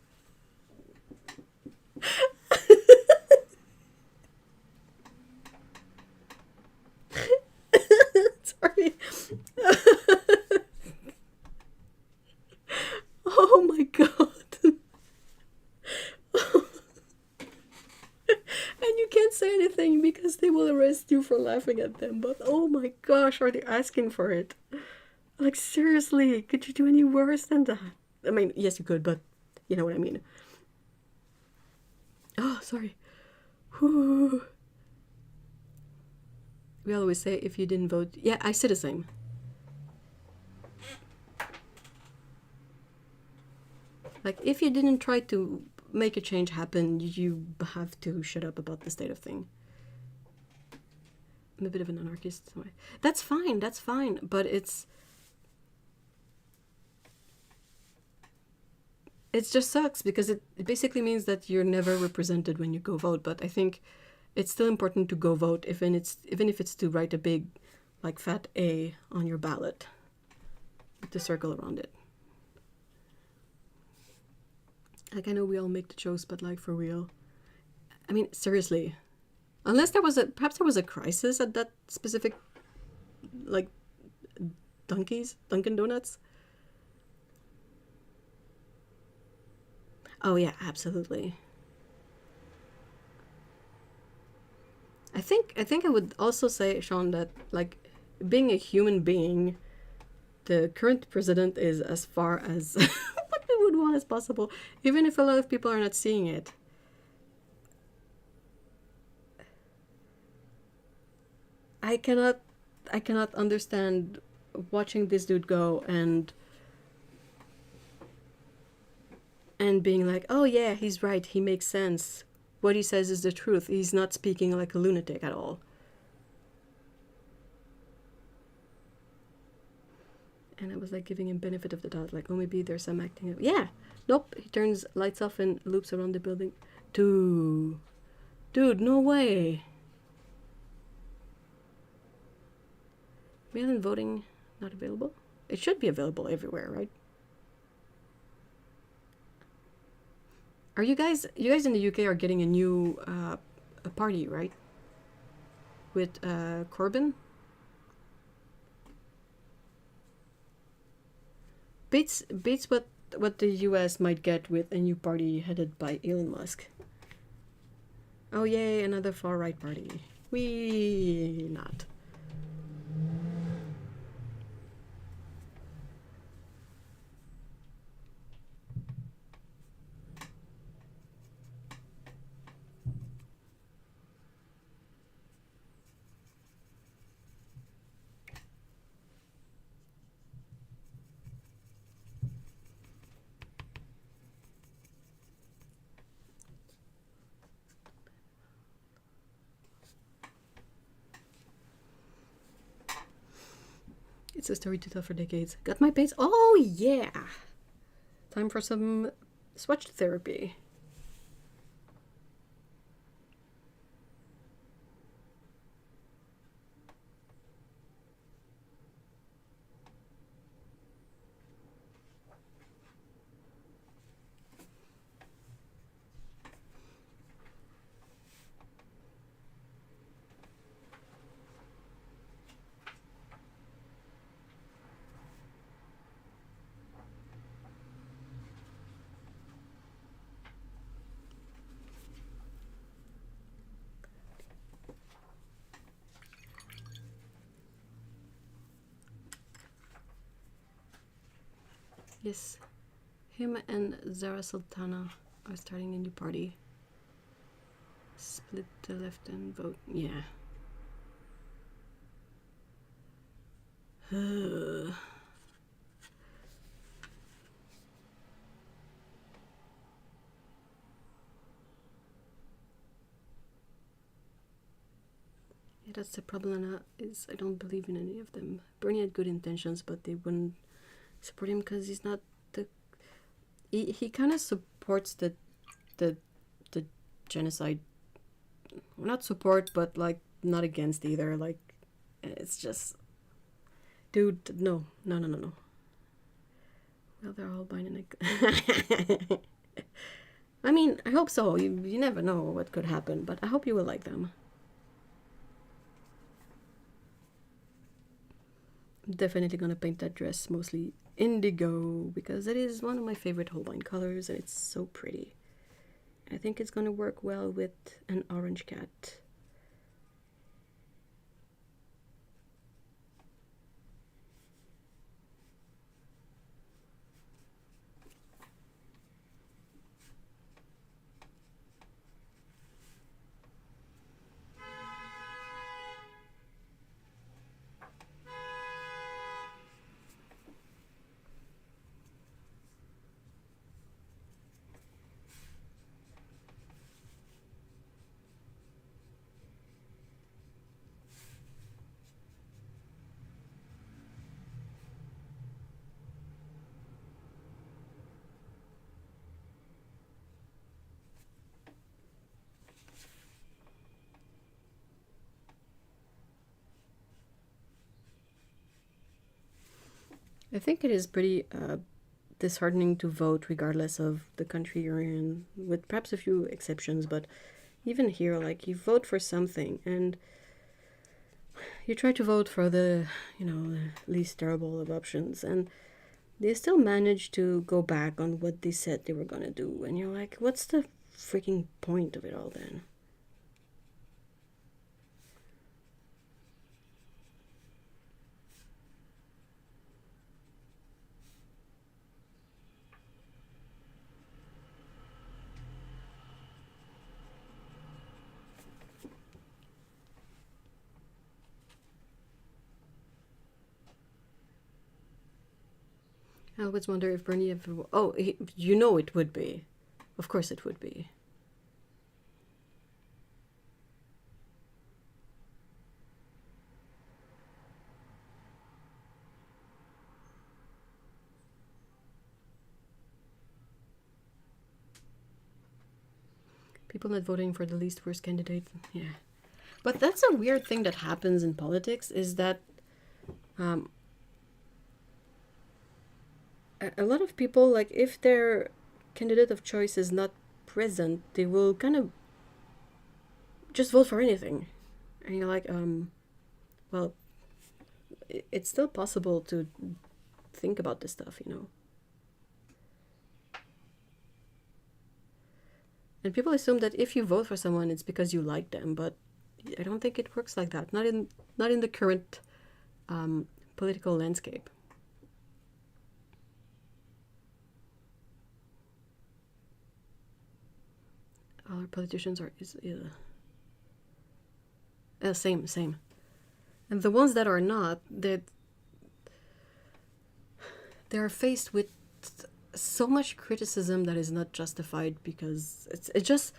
Sorry. Oh my god. And you can't say anything because they will arrest you for laughing at them. But oh my gosh, are they asking for it? Like, seriously, could you do any worse than that? I mean, yes, you could, but you know what I mean. Oh, sorry. Whew. We always say if you didn't vote. Yeah, I say the same. Like, if you didn't try to make a change happen, you have to shut up about the state of thing. I'm a bit of an anarchist. So that's fine, but it just sucks because it basically means that you're never represented when you go vote. But I think it's still important to go vote, even if it's to write a big, like, fat A on your ballot with the circle around it. Like, I know we all make the jokes, but like, for real. I mean, seriously. Unless there was perhaps there was a crisis at that specific, like, Dunkin' Donuts. Oh yeah, absolutely. I think I would also say, Sean, that like being a human being, the current president is as far as what we would want as possible, even if a lot of people are not seeing it. I cannot understand watching this dude go and being like, oh yeah, he's right, he makes sense. What he says is the truth. He's not speaking like a lunatic at all. And I was like giving him benefit of the doubt, like, oh, maybe there's some acting. Yeah, nope. He turns lights off and loops around the building. Dude, no way. Mail-in voting not available. It should be available everywhere, right? Are you guys in the UK are getting a new a party, right? With Corbyn? Beats what the US might get with a new party headed by Elon Musk. Oh yay, another far right party. We not. It's a story to tell for decades. Got my paints? Oh yeah! Time for some swatch therapy. Yes, him and Zara Sultana are starting a new party. Split the left and vote. Yeah. Yeah, that's the problem. Is I don't believe in any of them. Bernie had good intentions, but they wouldn't support him because he's not the. He kind of supports the genocide. Not support, but like not against either. Like, it's just, dude, no. Well, they're all buying it. I mean, I hope so. You never know what could happen, but I hope you will like them. I'm definitely gonna paint that dress mostly indigo because it is one of my favorite Holbein colors and it's so pretty. I think it's gonna work well with an orange cat. I think it is pretty disheartening to vote regardless of the country you're in, with perhaps a few exceptions, but even here, like, you vote for something and you try to vote for the, the least terrible of options, and they still manage to go back on what they said they were gonna do, and you're like, what's the freaking point of it all then? I always wonder if Bernie ever... Oh, it would be. Of course it would be. People not voting for the least worst candidate. Yeah. But that's a weird thing that happens in politics, is that a lot of people, like, if their candidate of choice is not present, they will kind of just vote for anything. And you're like, well, it's still possible to think about this stuff, And people assume that if you vote for someone, it's because you like them, but I don't think it works like that. Not in the current political landscape. All our politicians are same. And the ones that are not, they are faced with so much criticism that is not justified, because it's just,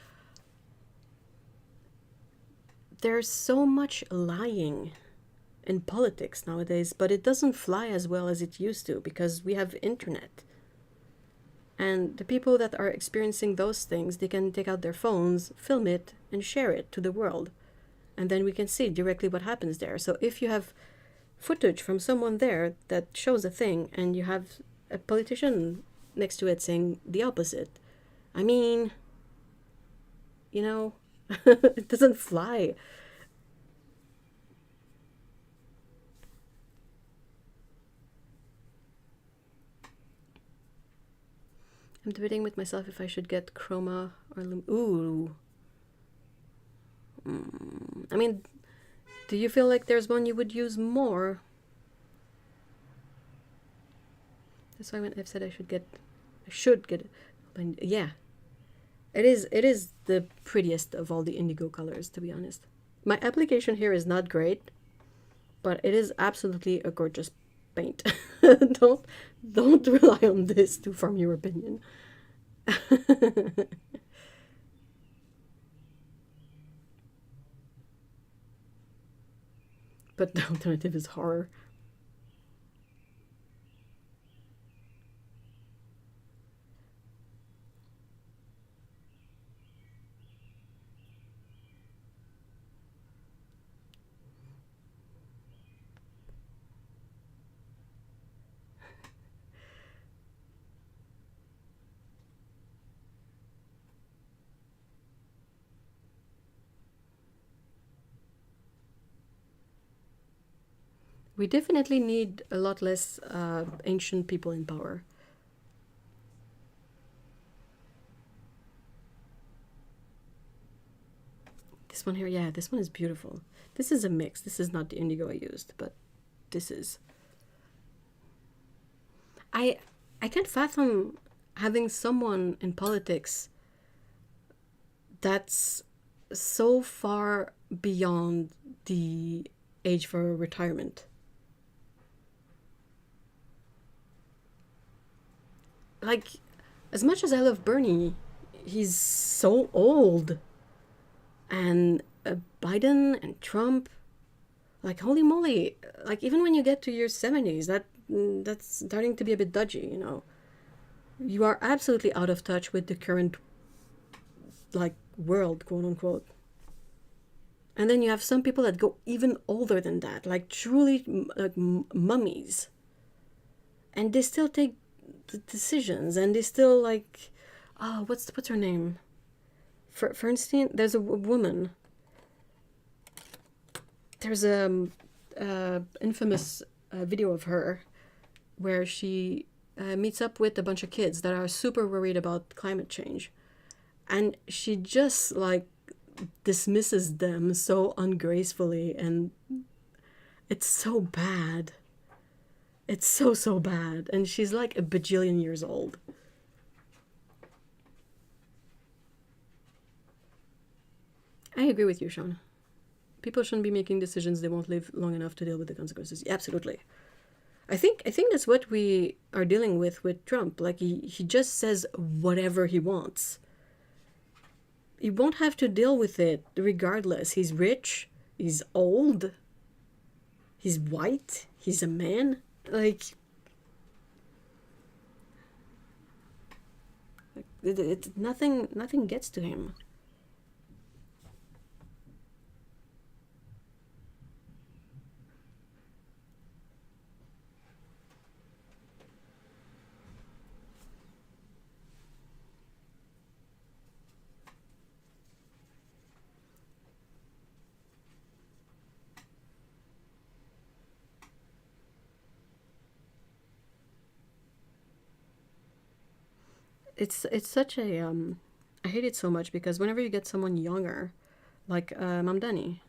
there's so much lying in politics nowadays, but it doesn't fly as well as it used to because we have internet. And the people that are experiencing those things, they can take out their phones, film it, and share it to the world. And then we can see directly what happens there. So if you have footage from someone there that shows a thing, and you have a politician next to it saying the opposite, I mean, it doesn't fly. I'm debating with myself if I should get chroma or ooh. I mean, do you feel like there's one you would use more? That's why when I've said I should get it. Yeah. It is the prettiest of all the indigo colors, to be honest. My application here is not great, but it is absolutely a gorgeous paint. Don't rely on this to form your opinion. But the alternative is horror. We definitely need a lot less ancient people in power. This one here, yeah, this one is beautiful. This is a mix. This is not the indigo I used, but this is. I can't fathom having someone in politics that's so far beyond the age for retirement. Like, as much as I love Bernie, he's so old. And Biden and Trump, like, holy moly, like, even when you get to your 70s, that's starting to be a bit dodgy, You are absolutely out of touch with the current, like, world, quote unquote. And then you have some people that go even older than that, like truly like mummies. And they still take decisions, and they still like, what's her name? Fernstein. There's a woman. There's a infamous video of her where she meets up with a bunch of kids that are super worried about climate change, and she just like dismisses them so ungracefully, and it's so bad. It's so bad, and she's like a bajillion years old. I agree with you, Sean. People shouldn't be making decisions they won't live long enough to deal with the consequences. Absolutely. I think that's what we are dealing with Trump. Like he just says whatever he wants. He won't have to deal with it regardless. He's rich, he's old, he's white, he's a man. Like nothing gets to him. It's such a I hate it so much because whenever you get someone younger, like Mamdani,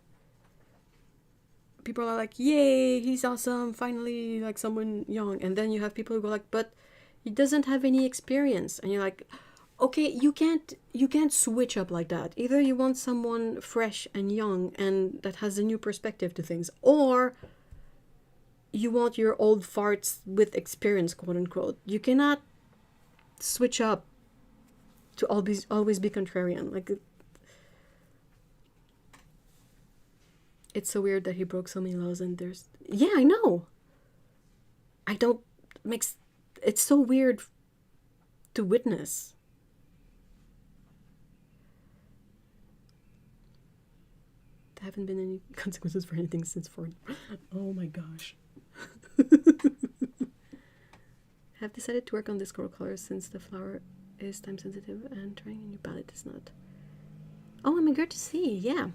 people are like, yay, he's awesome, finally, like someone young. And then you have people who go like, but he doesn't have any experience. And you're like, okay, you can't switch up like that. Either you want someone fresh and young and that has a new perspective to things, or you want your old farts with experience, quote unquote. You cannot switch up to always be contrarian. Like, it's so weird that he broke so many laws, and there's, yeah, I know. I don't makes it's so weird to witness. There haven't been any consequences for anything since Ford. Oh my gosh. Have decided to work on this coral color since the flower is time sensitive and trying a new palette is not. Oh, I'm eager to see, yeah.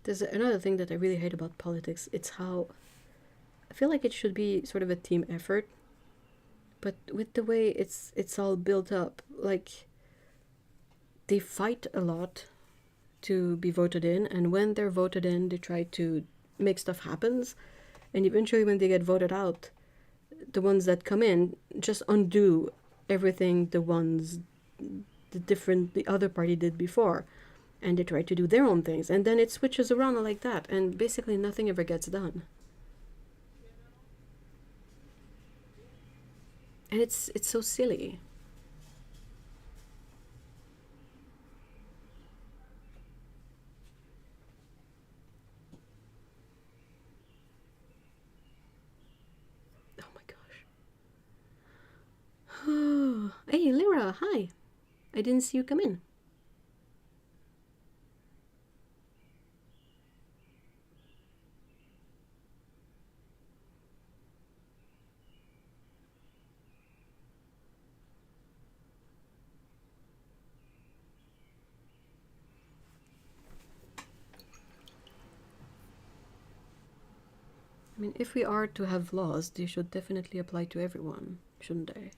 There's another thing that I really hate about politics. It's how I feel like it should be sort of a team effort, but with the way it's all built up, like they fight a lot to be voted in, and when they're voted in, they try to make stuff happens, and eventually when they get voted out, the ones that come in just undo everything the other party did before, and they try to do their own things, and then it switches around like that, and basically nothing ever gets done. And it's so silly. Oh my gosh. Hey, Lyra, hi. I didn't see you come in. I mean, if we are to have laws, they should definitely apply to everyone, shouldn't they?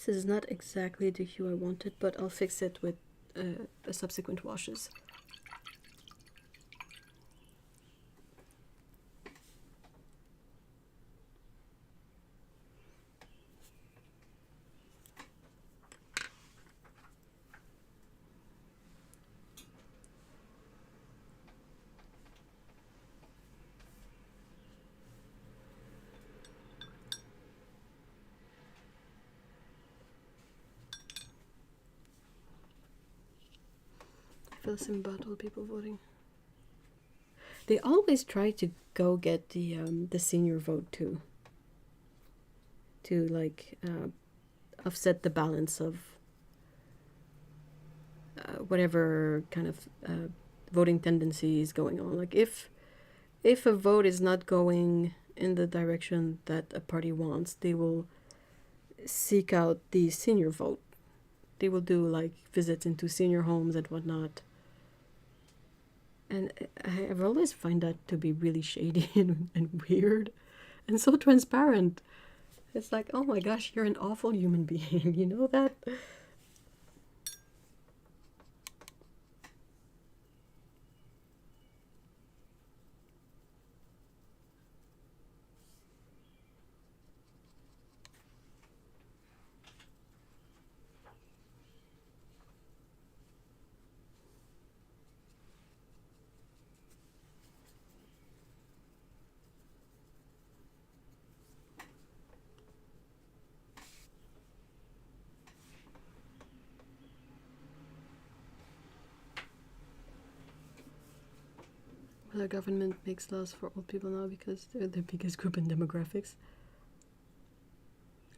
This is not exactly the hue I wanted, but I'll fix it with subsequent washes. I feel the same about all people voting. They always try to go get the senior vote too. To like offset the balance of whatever kind of voting tendency is going on. Like if a vote is not going in the direction that a party wants, they will seek out the senior vote. They will do like visits into senior homes and whatnot. And I've always find that to be really shady and weird and so transparent. It's like, oh my gosh, you're an awful human being. You know that? The government makes laws for old people now because they're the biggest group in demographics.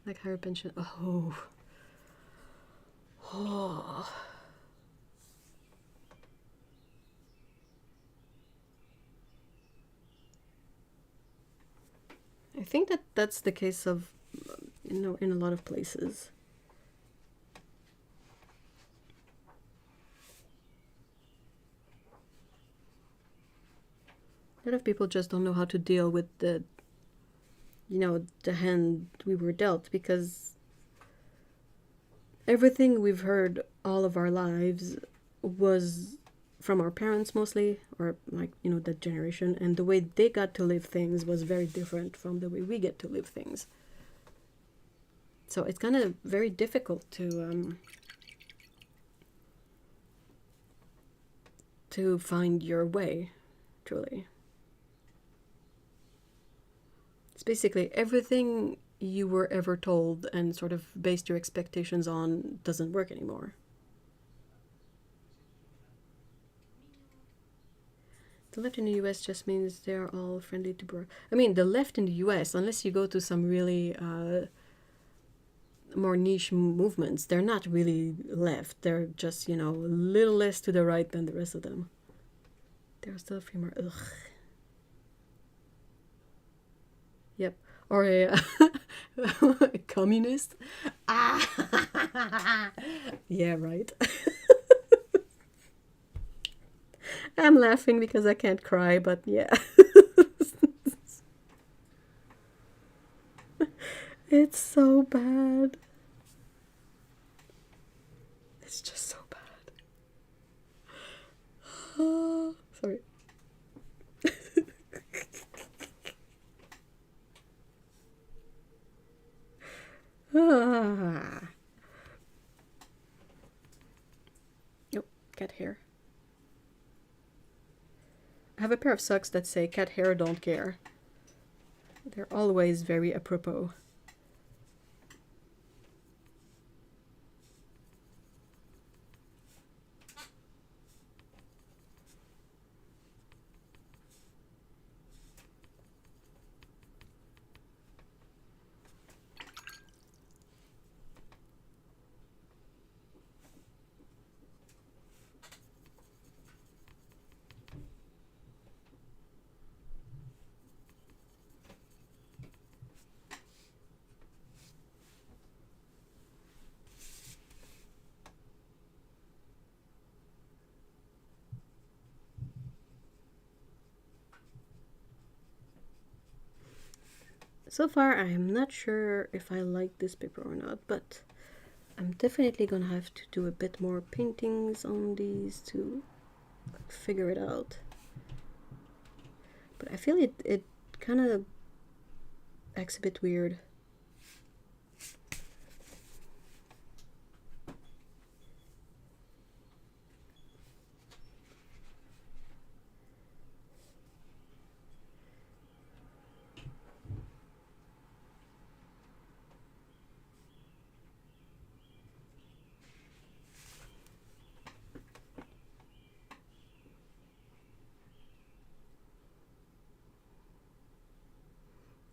Like higher pension. Oh. Oh. I think that's the case of, you know, in a lot of places. A lot of people just don't know how to deal with the, you know, the hand we were dealt, because everything we've heard all of our lives was from our parents mostly, or like, you know, that generation, and the way they got to live things was very different from the way we get to live things. So it's kind of very difficult to find your way, truly. It's basically everything you were ever told and sort of based your expectations on doesn't work anymore. The left in the US just means they're all friendly to I mean, the left in the US, unless you go to some really more niche movements, they're not really left. They're just, you know, a little less to the right than the rest of them. They're still free more. Ugh. Yep. Or a communist. Ah. Yeah, right. I'm laughing because I can't cry, but yeah. It's so bad. It's just so bad. Oh, sorry. Ah. Oh, cat hair. I have a pair of socks that say cat hair don't care. They're always very apropos. So far, I am not sure if I like this paper or not, but I'm definitely gonna have to do a bit more paintings on these to figure it out. But I feel it kind of acts a bit weird.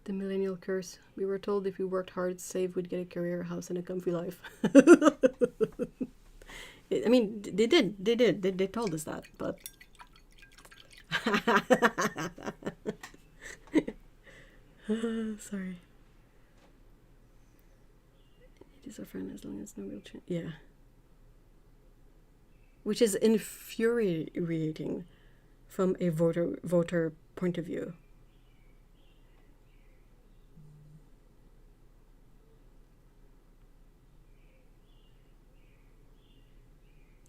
The millennial curse. We were told if we worked hard, save, we'd get a career, house, and a comfy life. I mean, they did. They told us that, but. Sorry. It is a friend as long as no real change. Yeah. Which is infuriating from a voter point of view.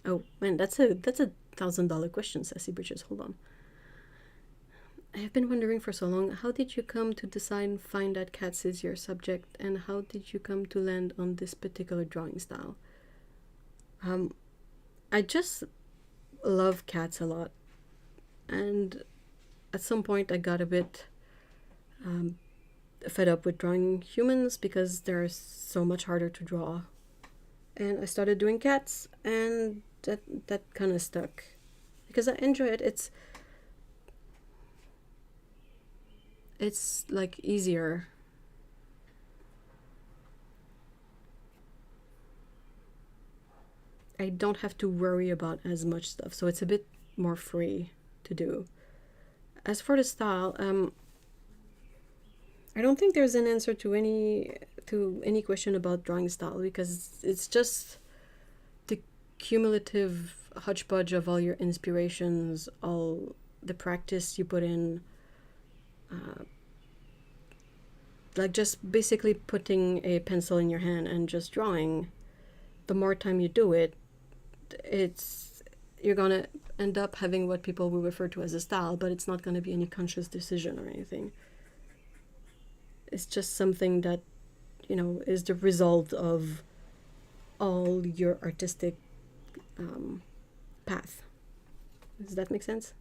Oh man, that's a $1,000 question, Sassy Bridges. Hold on. I have been wondering for so long, how did you come to decide and find that cats is your subject, and how did you come to land on this particular drawing style? I just love cats a lot, and at some point I got a bit fed up with drawing humans because they're so much harder to draw, and I started doing cats, and that kind of stuck because I enjoy it. It's like easier. I don't have to worry about as much stuff, so it's a bit more free to do. As for the style, I don't think there's an answer to any question about drawing style, because it's just the cumulative hodgepodge of all your inspirations, all the practice you put in, like just basically putting a pencil in your hand and just drawing. The more time you do it, you're gonna end up having what people will refer to as a style, but it's not gonna be any conscious decision or anything. It's just something that, is the result of all your artistic path. Does that make sense?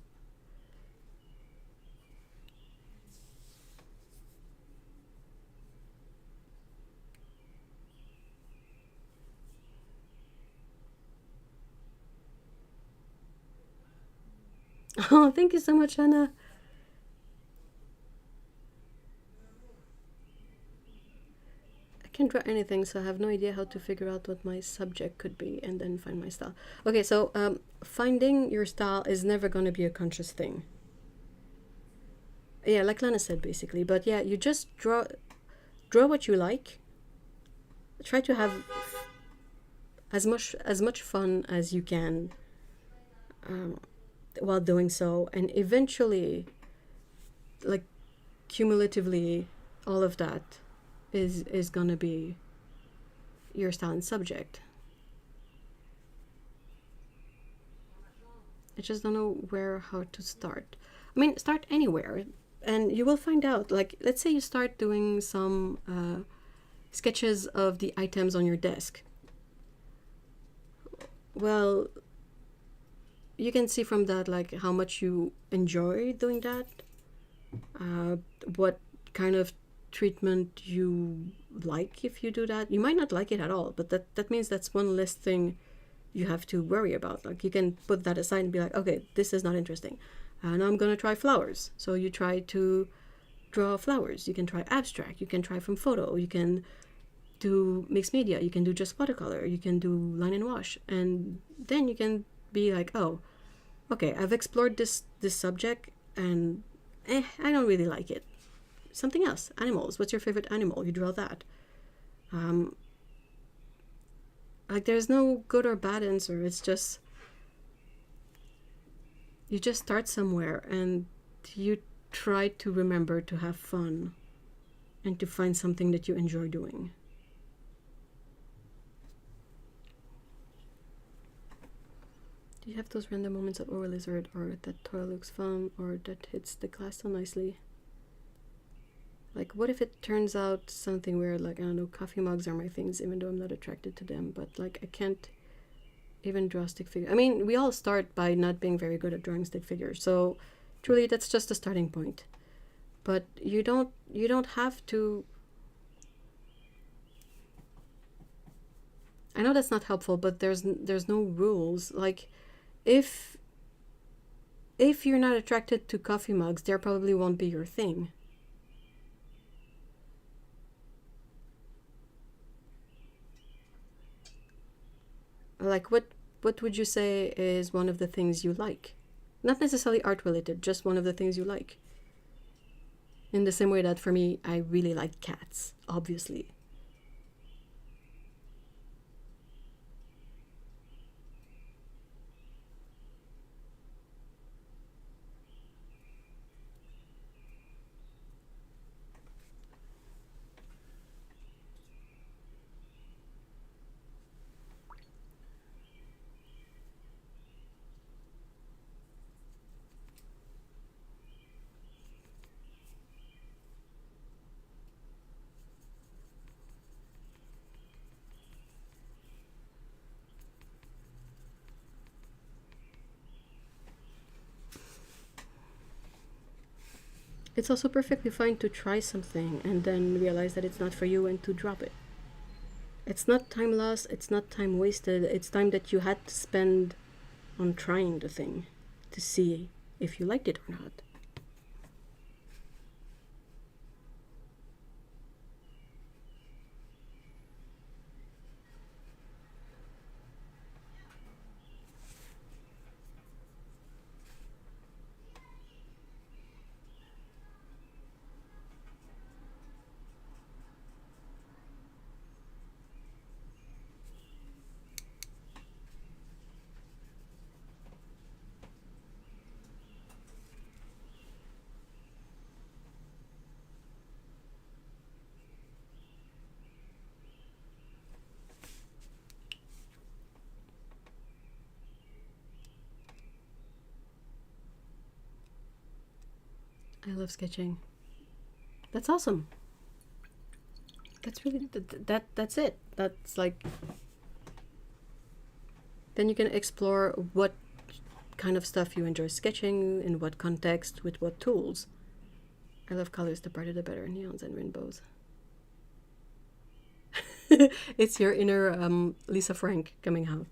Oh, thank you so much, Anna. I can't draw anything, so I have no idea how to figure out what my subject could be and then find my style. Okay, so finding your style is never going to be a conscious thing. Yeah, like Lana said, basically. But yeah, you just draw what you like. Try to have as much fun as you can while doing so, and eventually, like cumulatively, all of that is gonna be your style and subject. I just don't know how to start. I mean, start anywhere, and you will find out. Like, let's say you start doing some sketches of the items on your desk. Well, you can see from that like how much you enjoy doing that, what kind of treatment you like if you do that. You might not like it at all, but that means that's one less thing you have to worry about. Like, you can put that aside and be like, okay, this is not interesting. Now I'm gonna try flowers. So you try to draw flowers. You can try abstract. You can try from photo. You can do mixed media. You can do just watercolor. You can do line and wash, and then you can be like, oh, okay, I've explored this subject, and I don't really like it. Something else. Animals. What's your favorite animal? You draw that. Like, there's no good or bad answer. It's just, you just start somewhere and you try to remember to have fun and to find something that you enjoy doing. Do you have those random moments of oh, a lizard, or that toy looks fun, or that hits the glass so nicely? Like, what if it turns out something weird, like, I don't know, coffee mugs are my things, even though I'm not attracted to them, but, like, I can't even draw stick figures. I mean, we all start by not being very good at drawing stick figures, so truly that's just a starting point. But you don't have to... I know that's not helpful, but there's no rules. Like, if you're not attracted to coffee mugs, there probably won't be your thing. Like, what would you say is one of the things you like? Not necessarily art related, just one of the things you like. In the same way that for me, I really like cats, obviously. It's also perfectly fine to try something and then realize that it's not for you and to drop it. It's not time lost, it's not time wasted, it's time that you had to spend on trying the thing to see if you liked it or not. I love sketching. That's awesome. That's really that's it. That's like, then you can explore what kind of stuff you enjoy sketching, in what context, with what tools. I love colors, the brighter the better, neons and rainbows. It's your inner Lisa Frank coming out.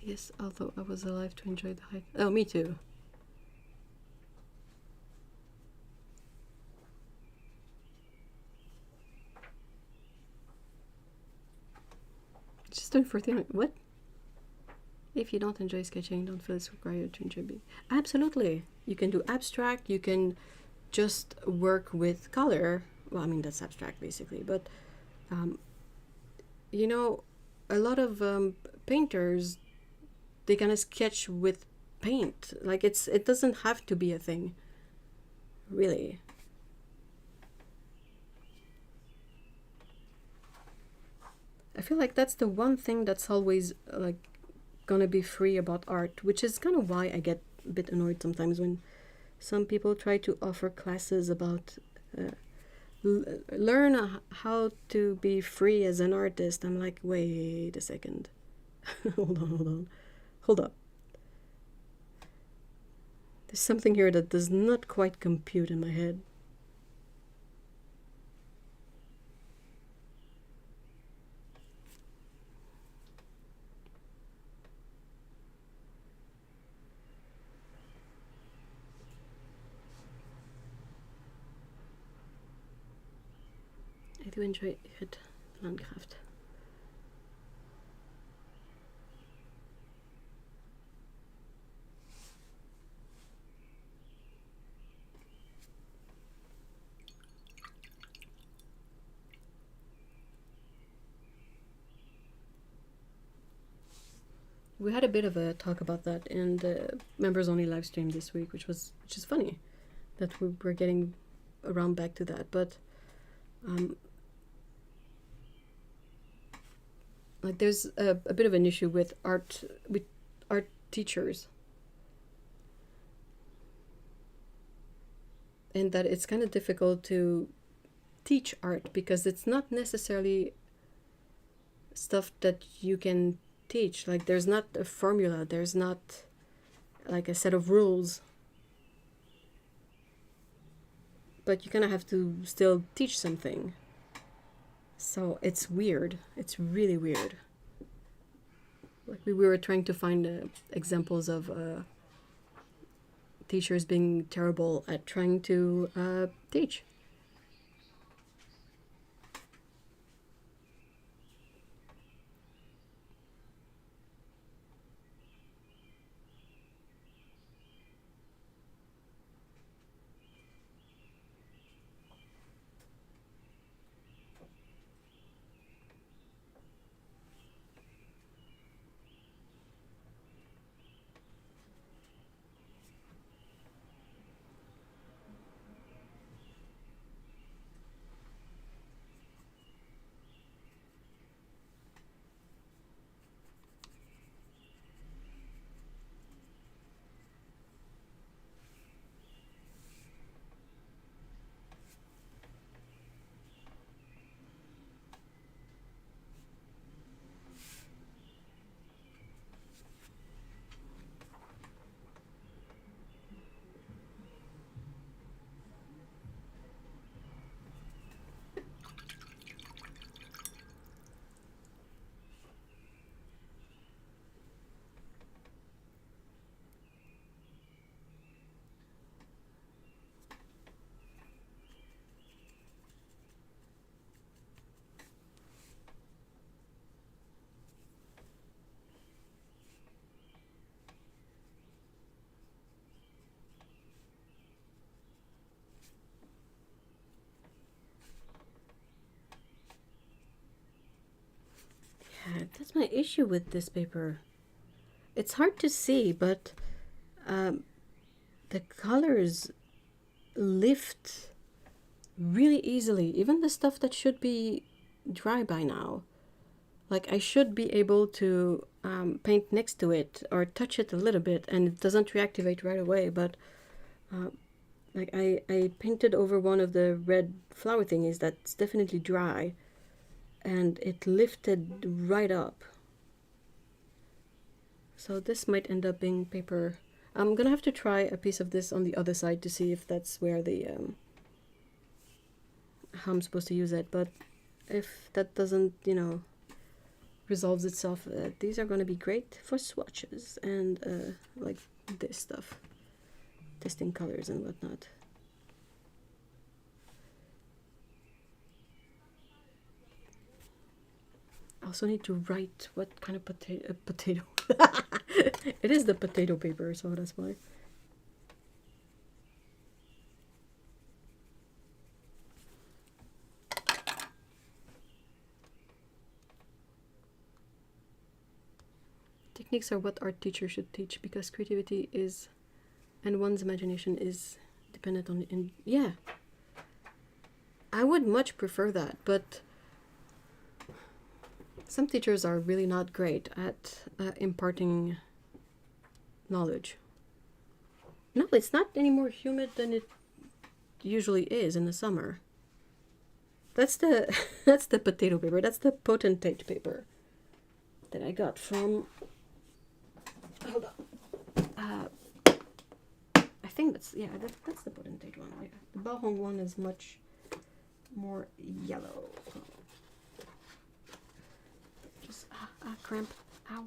Yes, although I was alive to enjoy the hike. Oh, me too. Just turned 14. What? If you don't enjoy sketching, don't feel it's required to enjoy being. Absolutely. You can do abstract, you can just work with color. Well, I mean, that's abstract basically, but you know, a lot of painters, they kind of sketch with paint. Like, it doesn't have to be a thing, really. I feel like that's the one thing that's always like gonna be free about art, which is kind of why I get a bit annoyed sometimes when some people try to offer classes about learn how to be free as an artist. I'm like, wait a second. Hold up. There's something here that does not quite compute in my head. do enjoy it, Landcraft. We had a bit of a talk about that in the members only live stream this week, which is funny that we're getting around back to that. But like there's a bit of an issue with art teachers, and that it's kind of difficult to teach art because it's not necessarily stuff that you can teach. Like there's not a formula, there's not like a set of rules, but you kind of have to still teach something. So it's weird, it's really weird. Like we were trying to find examples of teachers being terrible at trying to teach. That's my issue with this paper. It's hard to see, but the colors lift really easily. Even the stuff that should be dry by now. Like I should be able to paint next to it or touch it a little bit and it doesn't reactivate right away, but like I painted over one of the red flower thingies that's definitely dry, and it lifted right up. So this might end up being paper. I'm gonna have to try a piece of this on the other side to see if that's where the how I'm supposed to use it, but if that doesn't, you know, resolves itself, these are gonna be great for swatches and like this stuff, testing colors and whatnot. I also need to write what kind of potato. It is the potato paper, so that's why. Techniques are what art teachers should teach because creativity is, and one's imagination is dependent on yeah. I would much prefer that, but some teachers are really not great at imparting knowledge. No, it's not any more humid than it usually is in the summer. That's the that's the potato paper. That's the potentate paper that I got from. Hold on. I think that's that's the potentate one. Yeah. The Bahong one is much more yellow. Just cramp. Ow.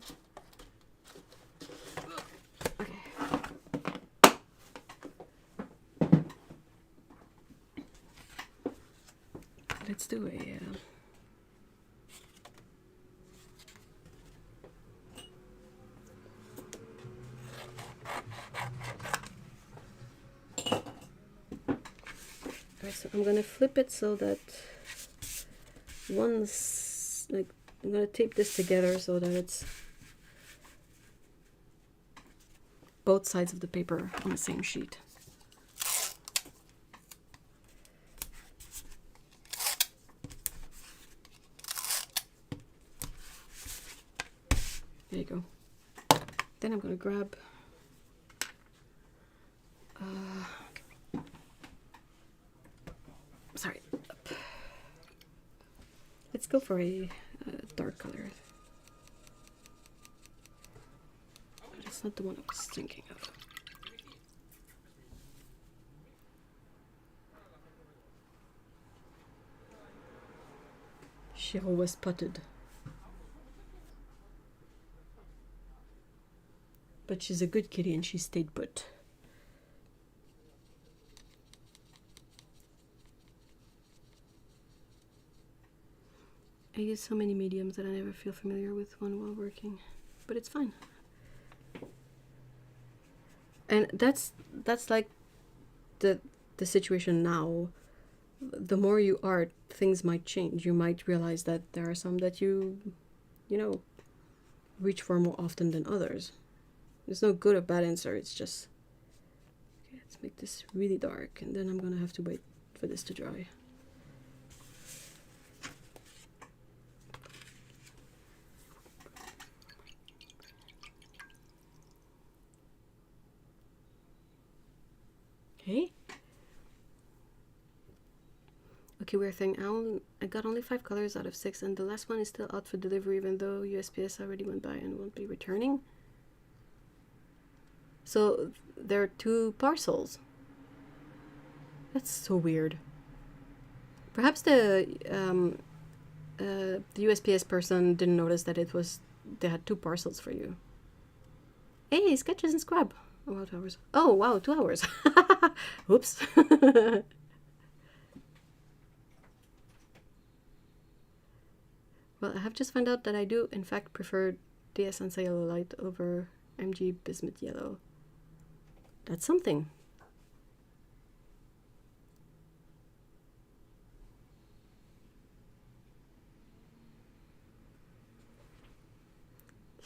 Okay. Let's do a so I'm gonna flip it so that once, like, I'm gonna tape this together so that it's both sides of the paper on the same sheet. There you go. Then I'm gonna grab sorry. Let's go for a dark color. But it's not the one I was thinking of. Shiro was spotted. But she's a good kitty and she stayed put. I use so many mediums that I never feel familiar with one while working, but it's fine. And that's like the situation now. The more you art, things might change. You might realize that there are some that you know, reach for more often than others. There's no good or bad answer. It's just, okay, let's make this really dark, and then I'm gonna have to wait for this to dry. Okay. Okay, weird thing. I got only 5 colors out of 6, and the last one is still out for delivery, even though USPS already went by and won't be returning. So there are 2 parcels. That's so weird. Perhaps the USPS person didn't notice that they had 2 parcels for you. Hey, sketches and scrub. Oh, wow, 2 hours. Oh, wow, 2 hours. Oops. Well, I have just found out that I do, in fact, prefer DS Sansa Yellow Light over MG Bismuth Yellow. That's something.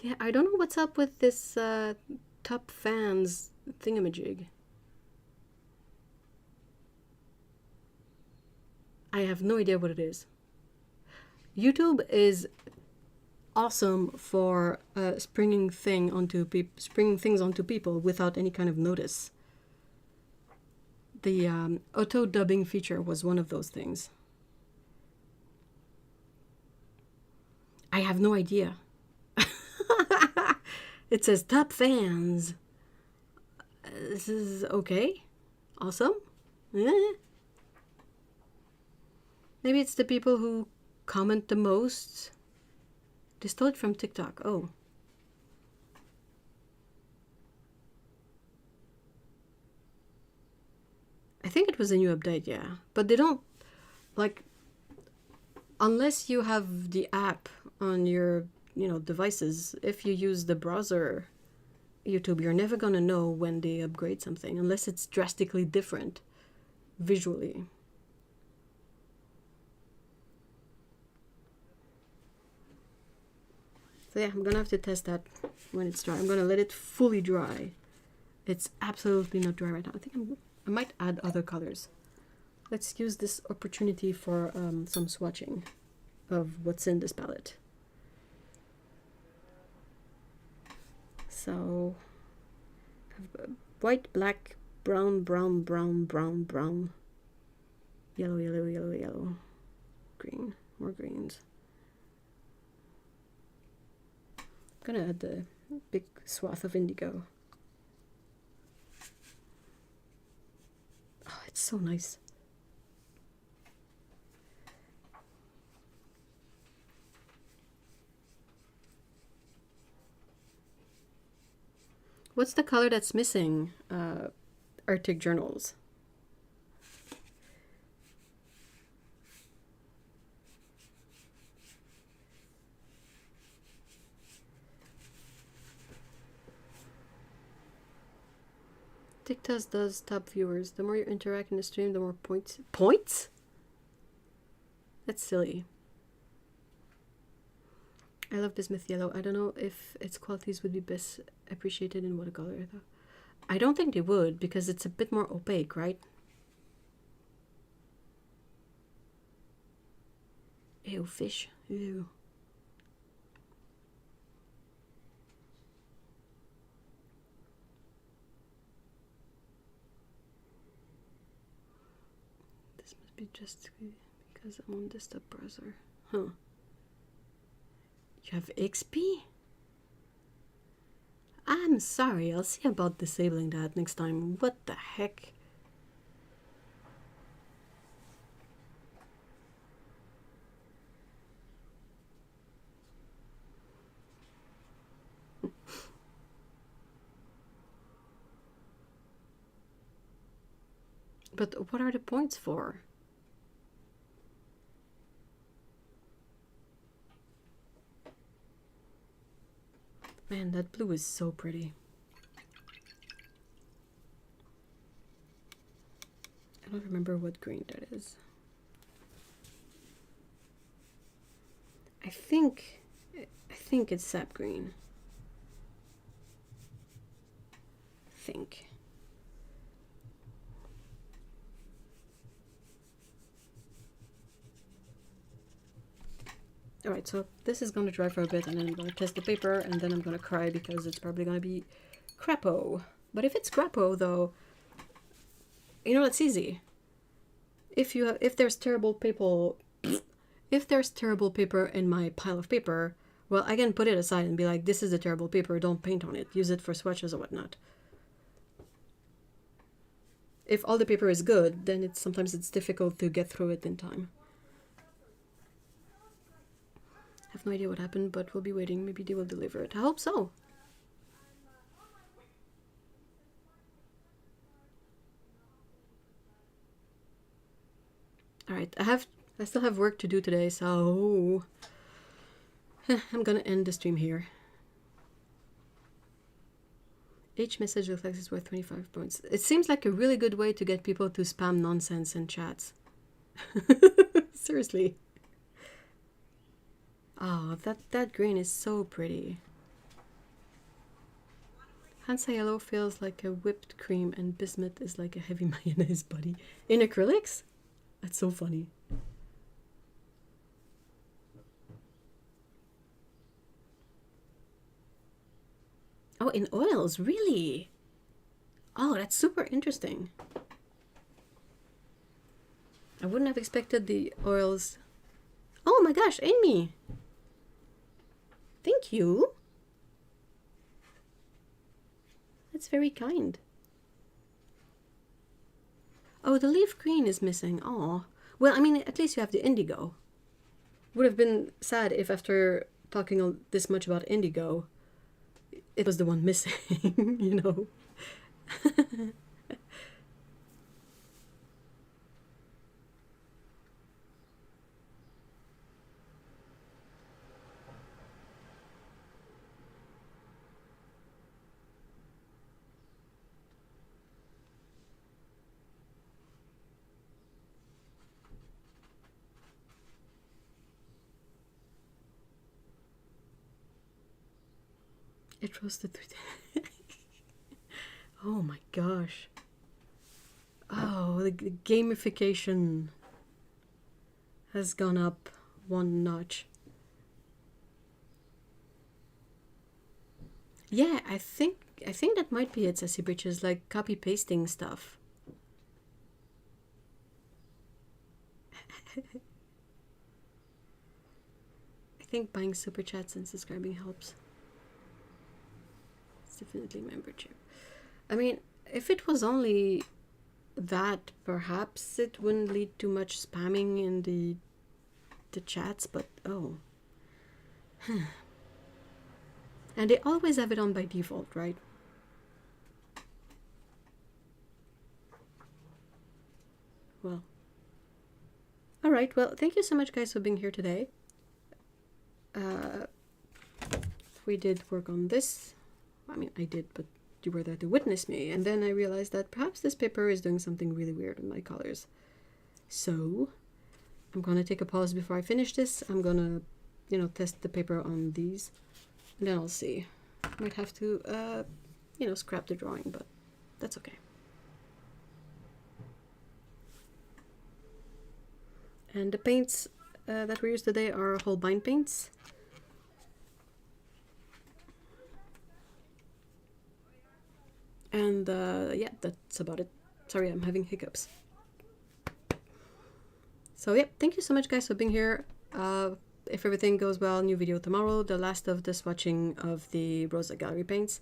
Yeah, I don't know what's up with this top fans thingamajig. I have no idea what it is. YouTube is awesome for springing things onto people without any kind of notice. The auto dubbing feature was one of those things. I have no idea. It says top fans. This is okay. Awesome. Maybe it's the people who comment the most. They stole it from TikTok. Oh. I think it was a new update, yeah. But they don't, like, unless you have the app on your, devices, if you use the browser YouTube, you're never gonna know when they upgrade something, unless it's drastically different visually. So yeah, I'm gonna have to test that when it's dry. I'm gonna let it fully dry. It's absolutely not dry right now. I think I might add other colors. Let's use this opportunity for some swatching of what's in this palette. So, white, black, brown, brown, brown, brown, brown, yellow, yellow, yellow, yellow, green, more greens. I'm gonna add the big swath of indigo. Oh, it's so nice. What's the color that's missing? Arctic Journals. TikTok does top viewers. The more you interact in the stream, the more points. Points? That's silly. I love bismuth yellow. I don't know if its qualities would be best appreciated in watercolor though. I don't think they would because it's a bit more opaque, right? Ew, fish. Ew. This must be just because I'm on desktop browser. Huh. You have XP? I'm sorry, I'll see about disabling that next time. What the heck? But what are the points for? Man, that blue is so pretty. I don't remember what green that is. I think it's sap green. I think. Alright, so this is going to dry for a bit and then I'm going to test the paper and then I'm going to cry because it's probably going to be crapo. But if it's crapo though, you know, it's easy. If there's terrible paper, if there's terrible paper in my pile of paper, well, I can put it aside and be like, this is a terrible paper, don't paint on it. Use it for swatches or whatnot. If all the paper is good, then sometimes it's difficult to get through it in time. I have no idea what happened, but we'll be waiting. Maybe they will deliver it. I hope so. Alright, I still have work to do today, so I'm gonna end the stream here. Each message reflects is worth 25 points. It seems like a really good way to get people to spam nonsense in chats. Seriously. Oh, that green is so pretty. Hansa yellow feels like a whipped cream and bismuth is like a heavy mayonnaise buddy. In acrylics? That's so funny. Oh, in oils, really? Oh, that's super interesting. I wouldn't have expected the oils. Oh my gosh, Amy! Thank you. That's very kind. Oh, the leaf green is missing. Oh, well, I mean, at least you have the indigo. Would have been sad if after talking this much about indigo, it was the one missing, you know. It roasted through. Oh my gosh. Oh, the gamification has gone up one notch. Yeah, I think that might be it, Sassy Britches, like copy pasting stuff. I think buying super chats and subscribing helps. It's definitely membership. I mean, if it was only that, perhaps it wouldn't lead to much spamming in the chats, but oh. And they always have it on by default, right? Well. Alright, well, thank you so much, guys, for being here today. We did work on this. I mean, I did, but you were there to witness me. And then I realized that perhaps this paper is doing something really weird with my colors. So I'm gonna take a pause before I finish this. I'm gonna, you know, test the paper on these, and then I'll see. Might have to, you know, scrap the drawing, but that's okay. And the paints that we use today are Holbein paints. And yeah, that's about it. Sorry, I'm having hiccups. So yeah, thank you so much guys for being here. If everything goes well, new video tomorrow, the last of the swatching of the Rosa Gallery paints.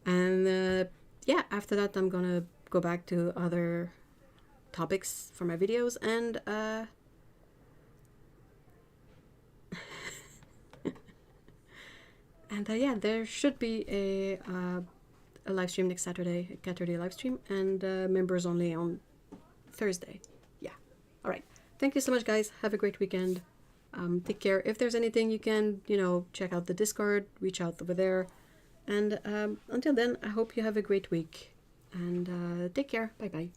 And yeah, after that I'm gonna go back to other topics for my videos, and and yeah, there should be a live stream next Saturday, a Caturday live stream, and members only on Thursday. Yeah. All right. Thank you so much, guys. Have a great weekend. Take care. If there's anything, you can, you know, check out the Discord, reach out over there. And until then, I hope you have a great week. And take care. Bye-bye.